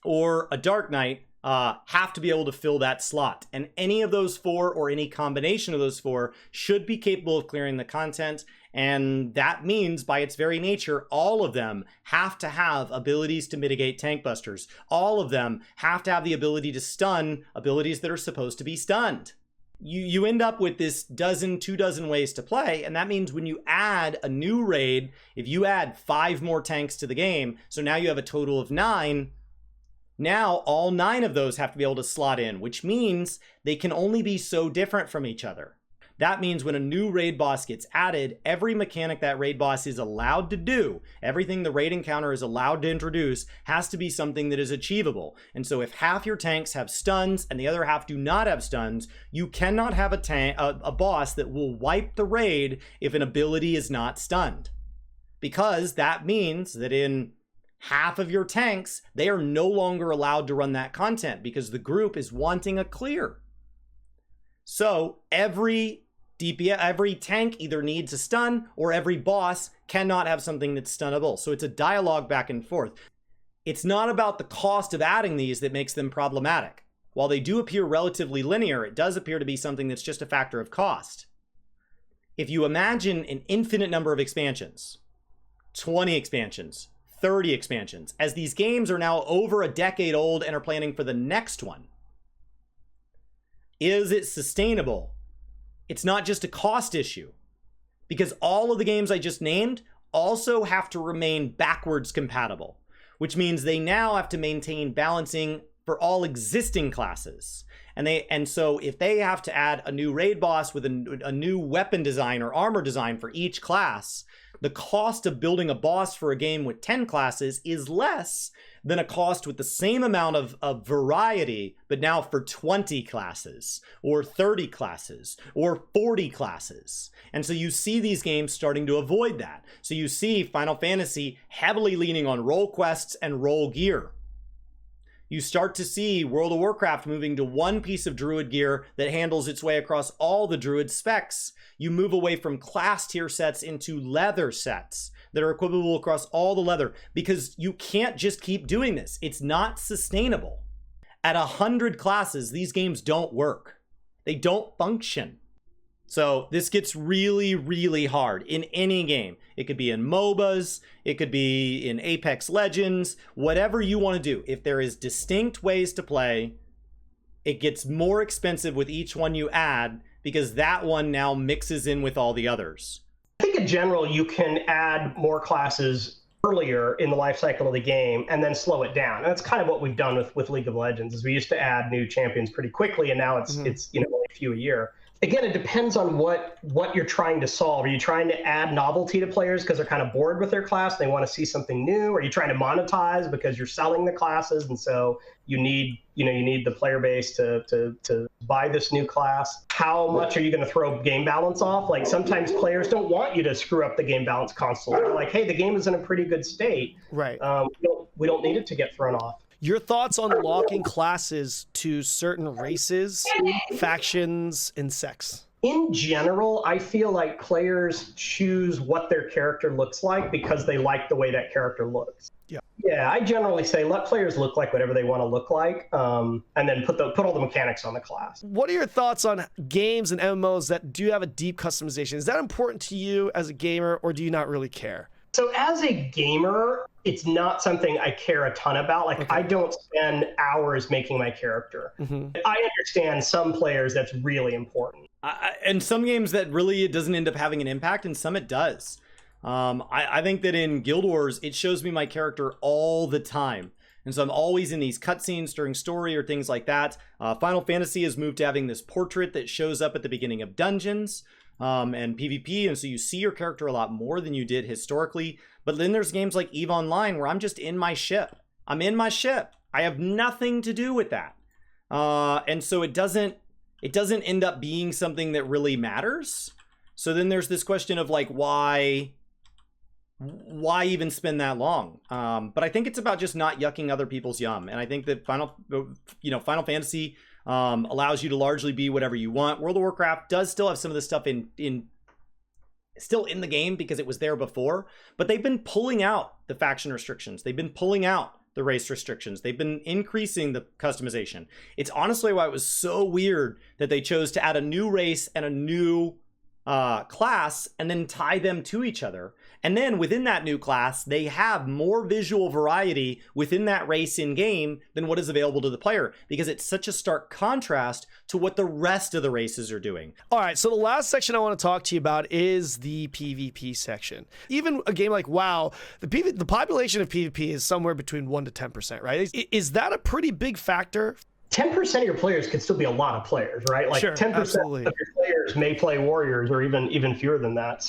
or a dark knight have to be able to fill that slot. And any of those 4 or any combination of those 4 should be capable of clearing the content. And that means, by its very nature, all of them have to have abilities to mitigate tank busters. All of them have to have the ability to stun abilities that are supposed to be stunned. You end up with this 2 dozen ways to play, and that means when you add a new raid, if you add 5 more tanks to the game, so now you have a total of 9, now all 9 of those have to be able to slot in, which means they can only be so different from each other. That means when a new raid boss gets added, every mechanic that raid boss is allowed to do, everything the raid encounter is allowed to introduce, has to be something that is achievable. And so if half your tanks have stuns and the other half do not have stuns, you cannot have a boss that will wipe the raid if an ability is not stunned. Because that means that in half of your tanks, they are no longer allowed to run that content because the group is wanting a clear. So every tank either needs a stun, or every boss cannot have something that's stunnable. So it's a dialogue back and forth. It's not about the cost of adding these that makes them problematic. While they do appear relatively linear, it does appear to be something that's just a factor of cost. If you imagine an infinite number of expansions, 20 expansions, 30 expansions, as these games are now over a decade old and are planning for the next one, is it sustainable? It's not just a cost issue, because all of the games I just named also have to remain backwards compatible, which means they now have to maintain balancing for all existing classes. And so if they have to add a new raid boss with a new weapon design or armor design for each class, the cost of building a boss for a game with 10 classes is less than a cost with the same amount of variety, but now for 20 classes or 30 classes or 40 classes. And so you see these games starting to avoid that. So you see Final Fantasy heavily leaning on role quests and role gear. You start to see World of Warcraft moving to one piece of druid gear that handles its way across all the druid specs. You move away from class tier sets into leather sets that are equipable across all the leather, because you can't just keep doing this. It's not sustainable. At 100 classes, these games don't work. They don't function. So this gets really, really hard in any game. It could be in MOBAs, it could be in Apex Legends, whatever you want to do. If there is distinct ways to play, it gets more expensive with each one you add, because that one now mixes in with all the others. I think in general, you can add more classes earlier in the life cycle of the game and then slow it down. And that's kind of what we've done with League of Legends, is we used to add new champions pretty quickly, and now it's only a few a year. Again, it depends on what you're trying to solve. Are you trying to add novelty to players because they're kind of bored with their class, they want to see something new? Are you trying to monetize because you're selling the classes, and so you need the player base to buy this new class? How much are you going to throw game balance off? Like, sometimes players don't want you to screw up the game balance constantly. They're like, hey, the game is in a pretty good state. Right. We don't need it to get thrown off. Your thoughts on locking classes to certain races, factions, and sex? In general, I feel like players choose what their character looks like because they like the way that character looks. Yeah, I generally say let players look like whatever they want to look like, and then put all the mechanics on the class. What are your thoughts on games and MMOs that do have a deep customization? Is that important to you as a gamer, or do you not really care? So as a gamer, it's not something I care a ton about. Like, I don't spend hours making my character. I understand some players that's really important. And some games that really it doesn't end up having an impact, and some it does. I think that in Guild Wars, it shows me my character all the time. And so I'm always in these cutscenes during story or things like that. Final Fantasy has moved to having this portrait that shows up at the beginning of dungeons. And PvP, and so you see your character a lot more than you did historically. But then there's games like EVE Online where I'm just in my ship. I'm in my ship. I have nothing to do with that. And so it doesn't end up being something that really matters. So then there's this question of like, why even spend that long? But I think it's about just not yucking other people's yum. And I think that Final Fantasy allows you to largely be whatever you want. World of Warcraft does still have some of this stuff still in the game because it was there before, but they've been pulling out the faction restrictions. They've been pulling out the race restrictions. They've been increasing the customization. It's honestly why it was so weird that they chose to add a new race and a new class and then tie them to each other. And then within that new class, they have more visual variety within that race in game than what is available to the player, because it's such a stark contrast to what the rest of the races are doing. All right, so the last section I want to talk to you about is the PvP section. Even a game like WoW, the population of PvP is somewhere between 1% to 10%, right? Is that a pretty big factor? 10% of your players could still be a lot of players, right? Like, sure, 10% absolutely. Of your players may play warriors, or even fewer than that.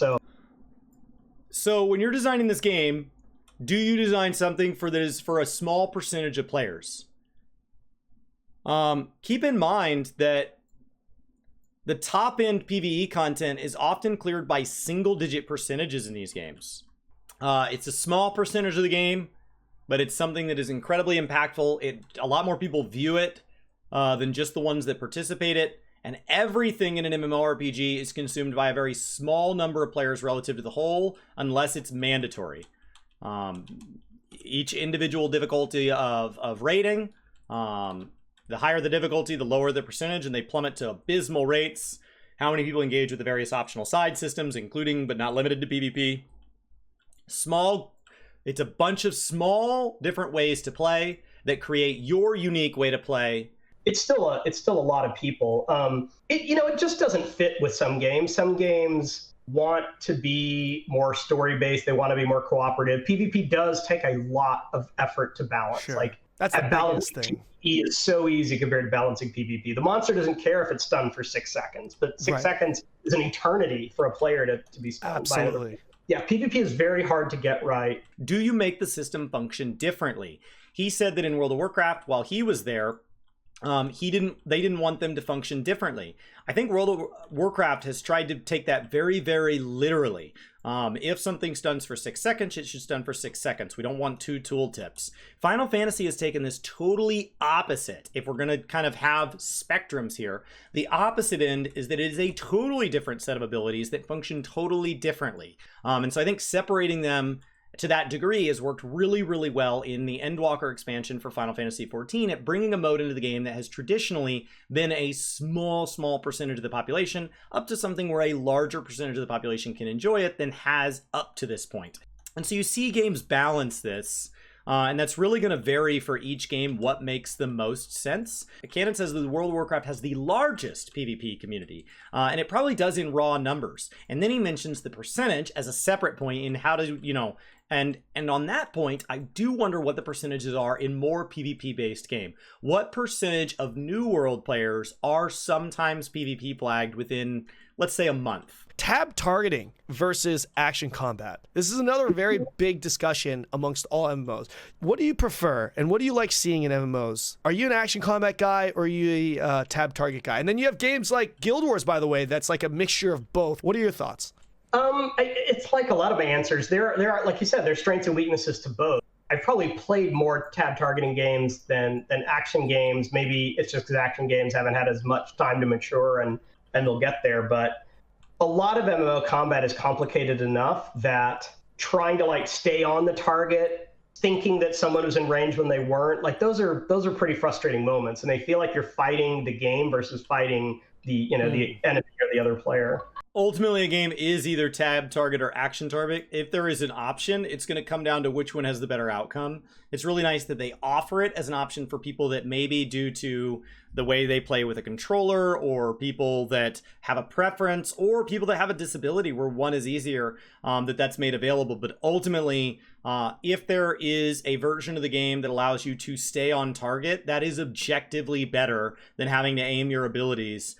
So when you're designing this game, do you design something for a small percentage of players? Keep in mind that the top end PvE content is often cleared by single-digit percentages in these games. It's a small percentage of the game, but it's something that is incredibly impactful. A lot more people view it than just the ones that participate it. And everything in an MMORPG is consumed by a very small number of players relative to the whole, unless it's mandatory. Each individual difficulty of rating, the higher the difficulty, the lower the percentage, and they plummet to abysmal rates. How many people engage with the various optional side systems, including but not limited to PvP. It's a bunch of small different ways to play that create your unique way to play. It's still a lot of people. It just doesn't fit with some games. Some games want to be more story-based. They want to be more cooperative. PvP does take a lot of effort to balance. Sure. Like, that's the biggest thing. PvP is so easy compared to balancing PvP. The monster doesn't care if it's stunned for 6 seconds, but 6 seconds is an eternity for a player to be stunned. Absolutely. Yeah, PvP is very hard to get right. Do you make the system function differently? He said that in World of Warcraft, while he was there, they didn't want them to function differently. I think World of Warcraft has tried to take that very, very literally. If something's done for 6 seconds, it's just done for 6 seconds. We don't want 2 tooltips. Final Fantasy has taken this totally opposite. If we're going to kind of have spectrums here, the opposite end is that it is a totally different set of abilities that function totally differently. And so I think separating them to that degree has worked really, really well in the Endwalker expansion for Final Fantasy XIV at bringing a mode into the game that has traditionally been a small percentage of the population up to something where a larger percentage of the population can enjoy it than has up to this point. And so you see games balance this, and that's really going to vary for each game what makes the most sense. Canon says that World of Warcraft has the largest PvP community, and it probably does in raw numbers. And then he mentions the percentage as a separate point in how to, and on that point, I do wonder what the percentages are in more PvP-based game. What percentage of New World players are sometimes PvP flagged within, let's say, a month? Tab targeting versus action combat. This is another very big discussion amongst all MMOs. What do you prefer, and what do you like seeing in MMOs? Are you an action combat guy, or are you a tab target guy? And then you have games like Guild Wars, by the way, that's like a mixture of both. What are your thoughts? It's like a lot of my answers. There are, like you said, there's strengths and weaknesses to both. I've probably played more tab targeting games than action games. Maybe it's just because action games haven't had as much time to mature and they'll get there. But a lot of MMO combat is complicated enough that trying to like stay on the target, thinking that someone was in range when they weren't, like those are pretty frustrating moments, and they feel like you're fighting the game versus fighting the the enemy or the other player. Ultimately, a game is either tab target or action target. If there is an option, it's going to come down to which one has the better outcome. It's really nice that they offer it as an option for people that maybe due to the way they play with a controller, or people that have a preference, or people that have a disability where one is easier, that's made available. But ultimately, if there is a version of the game that allows you to stay on target, that is objectively better than having to aim your abilities.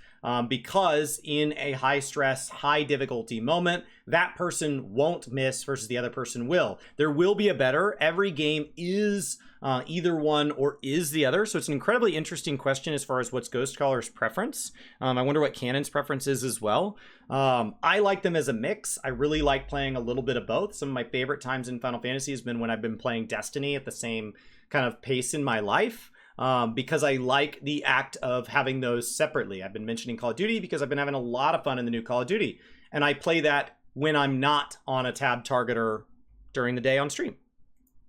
Because in a high stress, high difficulty moment, that person won't miss versus the other person will. There will be a better. Every game is either one or is the other. So it's an incredibly interesting question as far as what's Ghostcrawler's preference. I wonder what Canon's preference is as well. I like them as a mix. I really like playing a little bit of both. Some of my favorite times in Final Fantasy has been when I've been playing Destiny at the same kind of pace in my life. Because I like the act of having those separately. I've been mentioning Call of Duty because I've been having a lot of fun in the new Call of Duty. And I play that when I'm not on a tab targeter during the day on stream.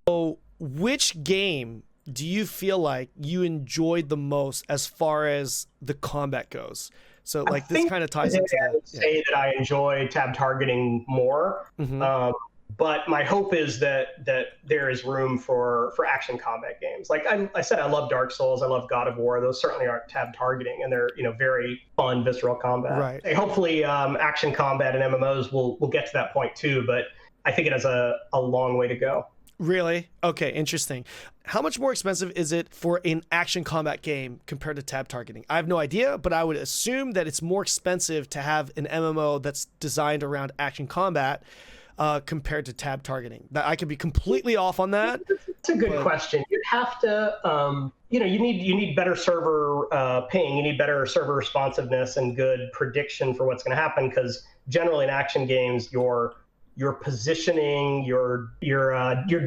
So which game do you feel like you enjoyed the most as far as the combat goes? So like this kind of ties into that. I would say that I enjoy tab targeting more. Mm-hmm. But my hope is that there is room for action combat games. Like I said, I love Dark Souls, I love God of War. Those certainly aren't tab targeting, and they're very fun, visceral combat. Right. And hopefully, action combat and MMOs will get to that point too. But I think it has a long way to go. Really? Okay, interesting. How much more expensive is it for an action combat game compared to tab targeting? I have no idea, but I would assume that it's more expensive to have an MMO that's designed around action combat compared to tab targeting. I could be completely off on that. It's a good question. You have to, you need better server ping. You need better server responsiveness and good prediction for what's going to happen. Because generally in action games, your positioning, your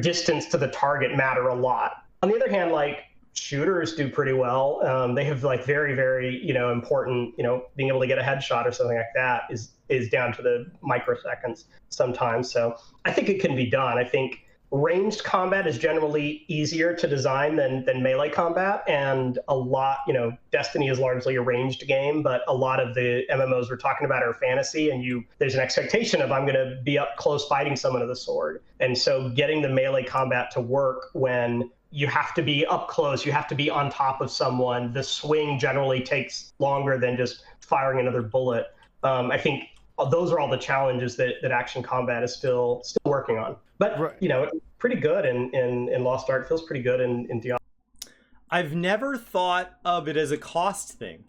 distance to the target matter a lot. On the other hand, like shooters do pretty well. They have like very, very, important, being able to get a headshot or something like that is down to the microseconds sometimes. So I think it can be done. I think ranged combat is generally easier to design than melee combat. And a lot, Destiny is largely a ranged game, but a lot of the MMOs we're talking about are fantasy, and there's an expectation of I'm going to be up close fighting someone with a sword. And so getting the melee combat to work when you have to be up close, you have to be on top of someone. The swing generally takes longer than just firing another bullet. I think those are all the challenges that action combat is still working on. But, right. Pretty good in Lost Ark, feels pretty good in Diablo. I've never thought of it as a cost thing.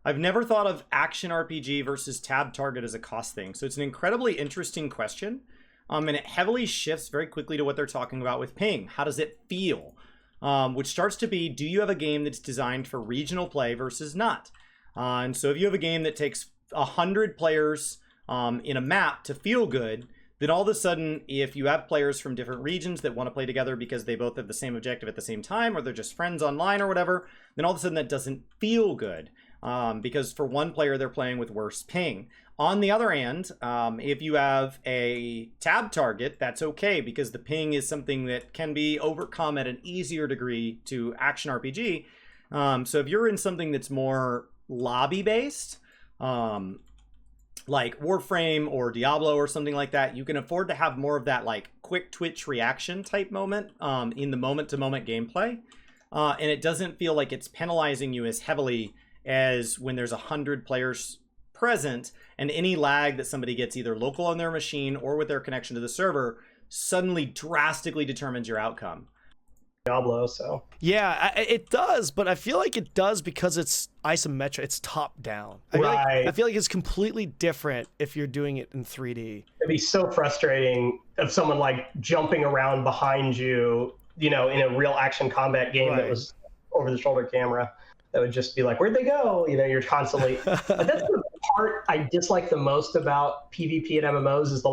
I've never thought of action RPG versus tab target as a cost thing. So it's an incredibly interesting question. And it heavily shifts very quickly to what they're talking about with ping. How does it feel? Which starts to be, do you have a game that's designed for regional play versus not? And so if you have a game that takes 100 players in a map to feel good, then all of a sudden, if you have players from different regions that want to play together because they both have the same objective at the same time, or they're just friends online or whatever, then all of a sudden that doesn't feel good. Because for one player, they're playing with worse ping. On the other hand, if you have a tab target, that's okay, because the ping is something that can be overcome at an easier degree to action RPG. So if you're in something that's more lobby-based, like Warframe or Diablo or something like that, you can afford to have more of that like quick twitch reaction type moment in the moment-to-moment gameplay. And it doesn't feel like it's penalizing you as heavily as when there's 100 players present, and any lag that somebody gets either local on their machine or with their connection to the server suddenly drastically determines your outcome. Diablo, so yeah, it does, but I feel like it does because it's isometric, it's top down. I feel like it's completely different if you're doing it in 3D. It'd be so frustrating of someone like jumping around behind you, you know, in a real action combat game that was over the shoulder camera. That would just be like, where'd they go? You know, you're constantly. But that's the part I dislike the most about PvP and MMOs is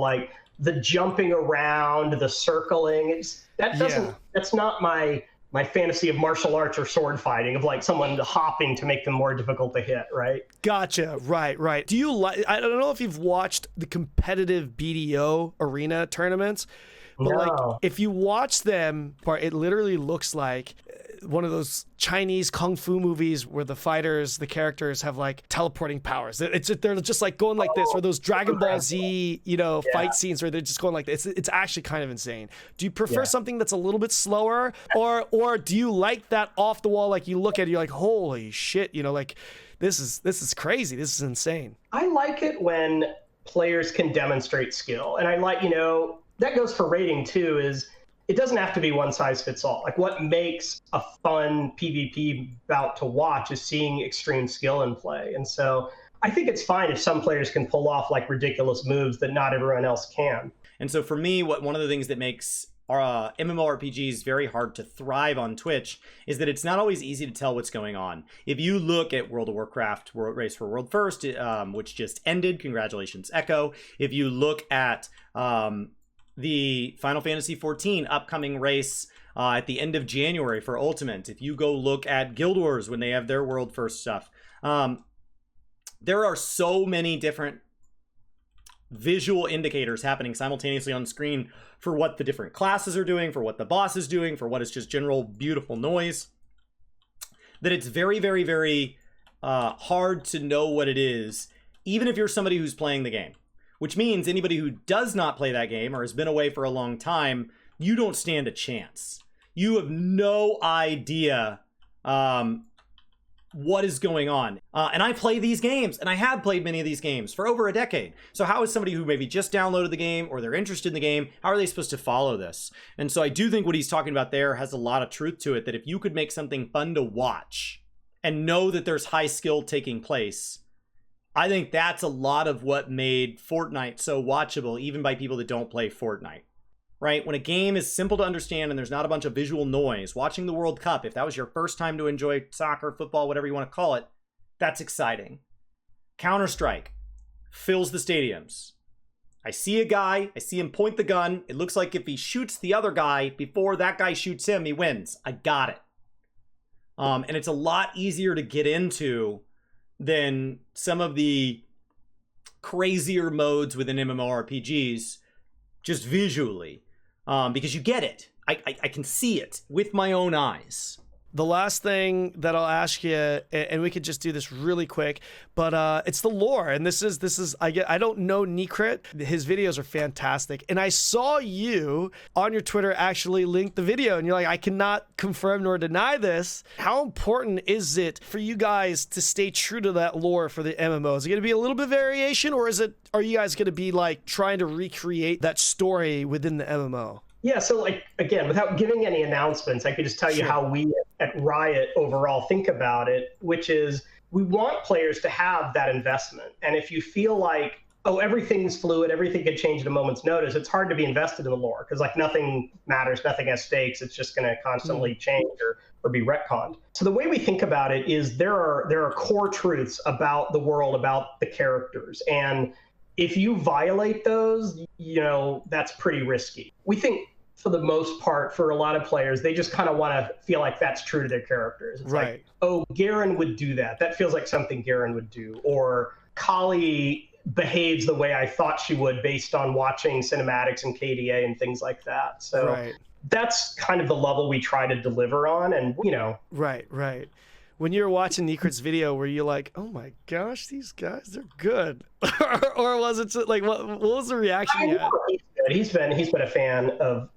the jumping around, the circling. That's not my fantasy of martial arts or sword fighting, of like someone hopping to make them more difficult to hit, right? Gotcha. Right. Do you like? I don't know if you've watched the competitive BDO arena tournaments, but like if you watch them, it literally looks like one of those Chinese kung fu movies where the characters have like teleporting powers. They're just like going like this, or those Dragon Ball Z, fight scenes where they're just going like this. It's actually kind of insane. Do you prefer something that's a little bit slower, or do you like that off the wall? Like you look at it, you're like, holy shit, like this is crazy. This is insane. I like it when players can demonstrate skill, and I like, that goes for rating too, is it doesn't have to be one size fits all. Like what makes a fun PvP bout to watch is seeing extreme skill in play. And so I think it's fine if some players can pull off like ridiculous moves that not everyone else can. And so for me, one of the things that makes MMORPGs very hard to thrive on Twitch is that it's not always easy to tell what's going on. If you look at World of Warcraft Race for World First, which just ended, congratulations, Echo. If you look at the Final Fantasy XIV upcoming race at the end of January for Ultimate. If you go look at Guild Wars when they have their World First stuff, there are so many different visual indicators happening simultaneously on screen for what the different classes are doing, for what the boss is doing, for what is just general beautiful noise, that it's very, very, very hard to know what it is, even if you're somebody who's playing the game. Which means anybody who does not play that game or has been away for a long time, you don't stand a chance. You have no idea what is going on. And I play these games, and I have played many of these games for over a decade. So how is somebody who maybe just downloaded the game or they're interested in the game, how are they supposed to follow this? And so I do think what he's talking about there has a lot of truth to it, that if you could make something fun to watch and know that there's high skill taking place, I think that's a lot of what made Fortnite so watchable, even by people that don't play Fortnite, right? When a game is simple to understand and there's not a bunch of visual noise, watching the World Cup, if that was your first time to enjoy soccer, football, whatever you want to call it, that's exciting. Counter-Strike fills the stadiums. I see a guy, I see him point the gun. It looks like if he shoots the other guy before that guy shoots him, he wins. I got it. And it's a lot easier to get into than some of the crazier modes within MMORPGs, just visually, because you get it. I can see it with my own eyes. The last thing that I'll ask you, and we could just do this really quick, but it's the lore. And this is I don't know Nikrit. His videos are fantastic. And I saw you on your Twitter actually link the video, and you're like, I cannot confirm nor deny this. How important is it for you guys to stay true to that lore for the MMO? Is it going to be a little bit of variation, or are you guys going to be like trying to recreate that story within the MMO? Yeah, so like, again, without giving any announcements, I could just tell you how we at Riot overall think about it, which is we want players to have that investment. And if you feel like oh, everything's fluid, everything could change at a moment's notice, it's hard to be invested in the lore because like nothing matters, nothing has stakes. It's just going to constantly change or be retconned. So the way we think about it is there are core truths about the world, about the characters, and if you violate those, that's pretty risky. We think for the most part, for a lot of players, they just kind of want to feel like that's true to their characters. It's right. like, oh, Garen would do that. That feels like something Garen would do. Or Kali behaves the way I thought she would based on watching cinematics and KDA and things like that. So that's kind of the level we try to deliver on. And, Right. When you were watching Necrit's video, were you like, oh my gosh, these guys, they're good? Or was it like, what was the reaction you had? He's been a fan of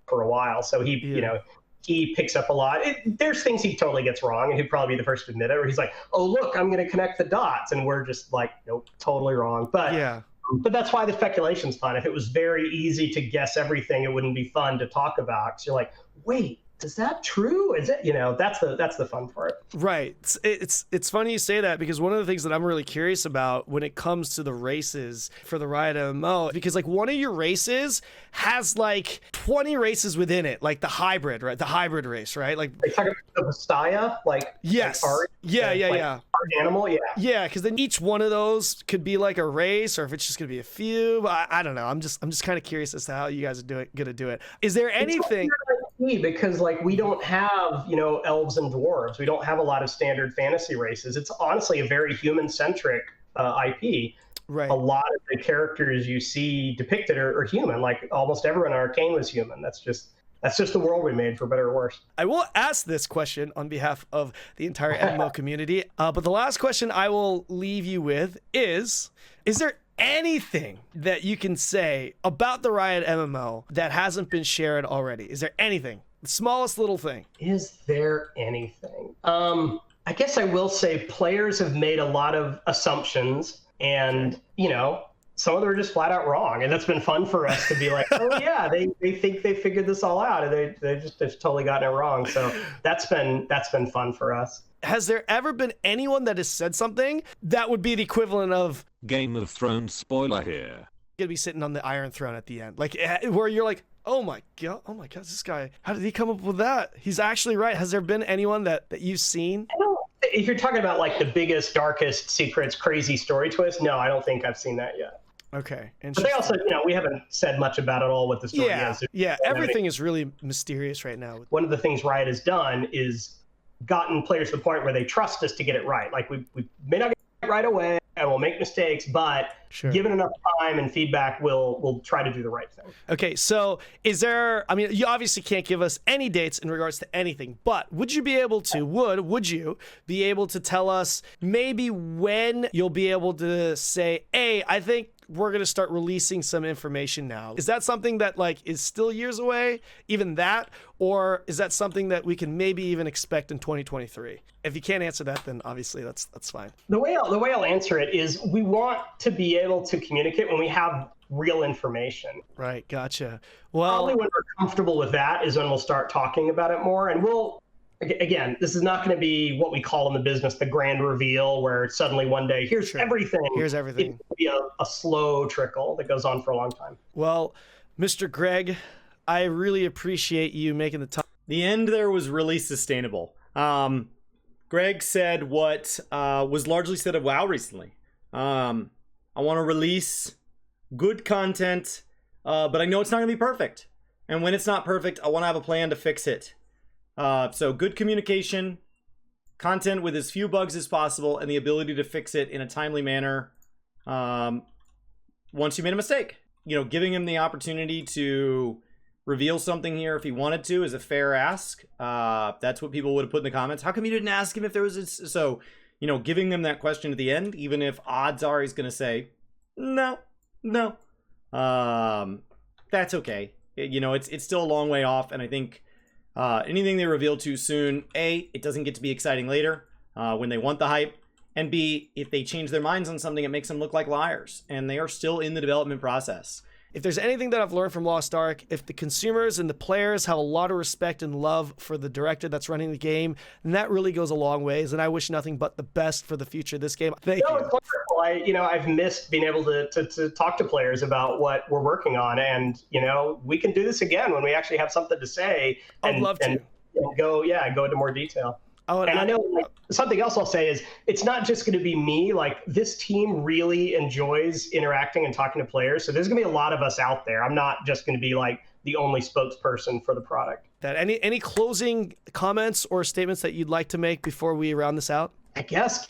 for a while. So he picks up a lot. There's things he totally gets wrong, and he'd probably be the first to admit it, where he's like, oh, look, I'm going to connect the dots. And we're just like, nope, totally wrong. But that's why the speculation's fun. If it was very easy to guess everything, it wouldn't be fun to talk about. So you're like, wait, is that true? Is it, that's the fun part. Right. It's funny you say that, because one of the things that I'm really curious about when it comes to the races for the Riot MMO, because like one of your races has like 20 races within it, like the hybrid, right? The hybrid race, right? Like they talk about the Messiah, like yes, like art, yeah. Art animal, yeah. Because then each one of those could be like a race, or if it's just gonna be a few. I don't know. I'm just kind of curious as to how you guys are gonna do it. Is there anything? Because like we don't have elves and dwarves, we don't have a lot of standard fantasy races. It's honestly a very human-centric IP. Right. A lot of the characters you see depicted are human. Like almost everyone in Arcane was human. That's just the world we made, for better or worse. I will ask this question on behalf of the entire MMO community, but the last question I will leave you with is there anything that you can say about the Riot MMO that hasn't been shared already? Is there anything? The smallest little thing. Is there anything? I guess I will say players have made a lot of assumptions, and some of them are just flat out wrong, and that's been fun for us to be like, oh yeah, they think they figured this all out, and they've totally gotten it wrong. So that's been fun for us. Has there ever been anyone that has said something that would be the equivalent of Game of Thrones spoiler here? Gonna be sitting on the Iron Throne at the end, like where you're like, oh my god, this guy, how did he come up with that? He's actually right. Has there been anyone that you've seen? If you're talking about like the biggest, darkest secrets, crazy story twist, no, I don't think I've seen that yet. Okay. But they also, we haven't said much about it all what the story is. Yeah, everything is really mysterious right now. One of the things Riot has done is gotten players to the point where they trust us to get it right. Like we may not get it right away, and we'll make mistakes, but given enough time and feedback, we'll try to do the right thing. Okay, so you obviously can't give us any dates in regards to anything, but would you be able to tell us maybe when you'll be able to say, hey, I think we're going to start releasing some information now? Is that something that like is still years away, even that, or is that something that we can maybe even expect in 2023? If you can't answer that, then obviously that's fine. The way I'll answer it is we want to be able to communicate when we have real information. Right, gotcha. Well, probably when we're comfortable with that is when we'll start talking about it more, and again, this is not going to be what we call in the business the grand reveal, where suddenly one day, here's everything. Here's everything. It's going to be a slow trickle that goes on for a long time. Well, Mr. Greg, I really appreciate you making the time. The end there was really sustainable. Greg said what was largely said of WoW recently. I want to release good content, but I know it's not going to be perfect. And when it's not perfect, I want to have a plan to fix it. So good communication, content with as few bugs as possible, and the ability to fix it in a timely manner once you made a mistake. Giving him the opportunity to reveal something here if he wanted to is a fair ask. That's what people would have put in the comments. How come you didn't ask him if there was so, giving them that question at the end, even if odds are he's going to say, no. That's okay. It's still a long way off, and I think anything they reveal too soon, A, it doesn't get to be exciting later when they want the hype, and B, if they change their minds on something, it makes them look like liars, and they are still in the development process. If there's anything that I've learned from Lost Ark, if the consumers and the players have a lot of respect and love for the director that's running the game, then that really goes a long ways, and I wish nothing but the best for the future of this game. Thank you. It's wonderful. I've missed being able to talk to players about what we're working on, and we can do this again when we actually have something to say. I'd love to. And go into more detail. And I know something else I'll say is it's not just going to be me. Like, this team really enjoys interacting and talking to players. So there's going to be a lot of us out there. I'm not just going to be like the only spokesperson for the product. That any closing comments or statements that you'd like to make before we round this out? I guess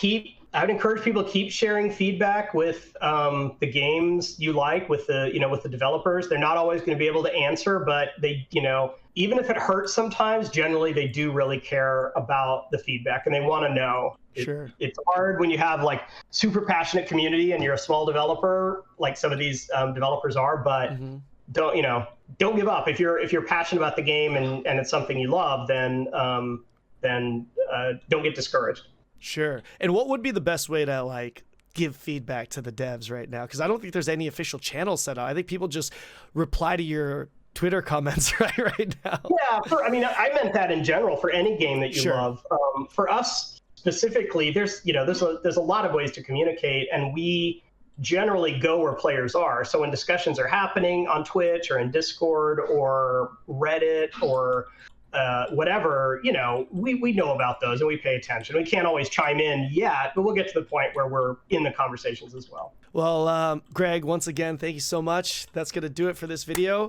I would encourage people to keep sharing feedback with the games you like, with the developers. They're not always going to be able to answer, but they, even if it hurts sometimes, generally they do really care about the feedback and they want to know. Sure. It's hard when you have like super passionate community and you're a small developer, like some of these developers are, but don't give up. If you're passionate about the game and it's something you love, then don't get discouraged. Sure. And what would be the best way to like give feedback to the devs right now? Because I don't think there's any official channel set up. I think people just reply to your Twitter comments right now. Yeah, I meant that in general for any game that you love. For us specifically, there's a lot of ways to communicate, and we generally go where players are. So when discussions are happening on Twitch or in Discord or Reddit or whatever, we know about those and we pay attention. We can't always chime in yet, but we'll get to the point where we're in the conversations as well. Well, Greg, once again, thank you so much. That's going to do it for this video.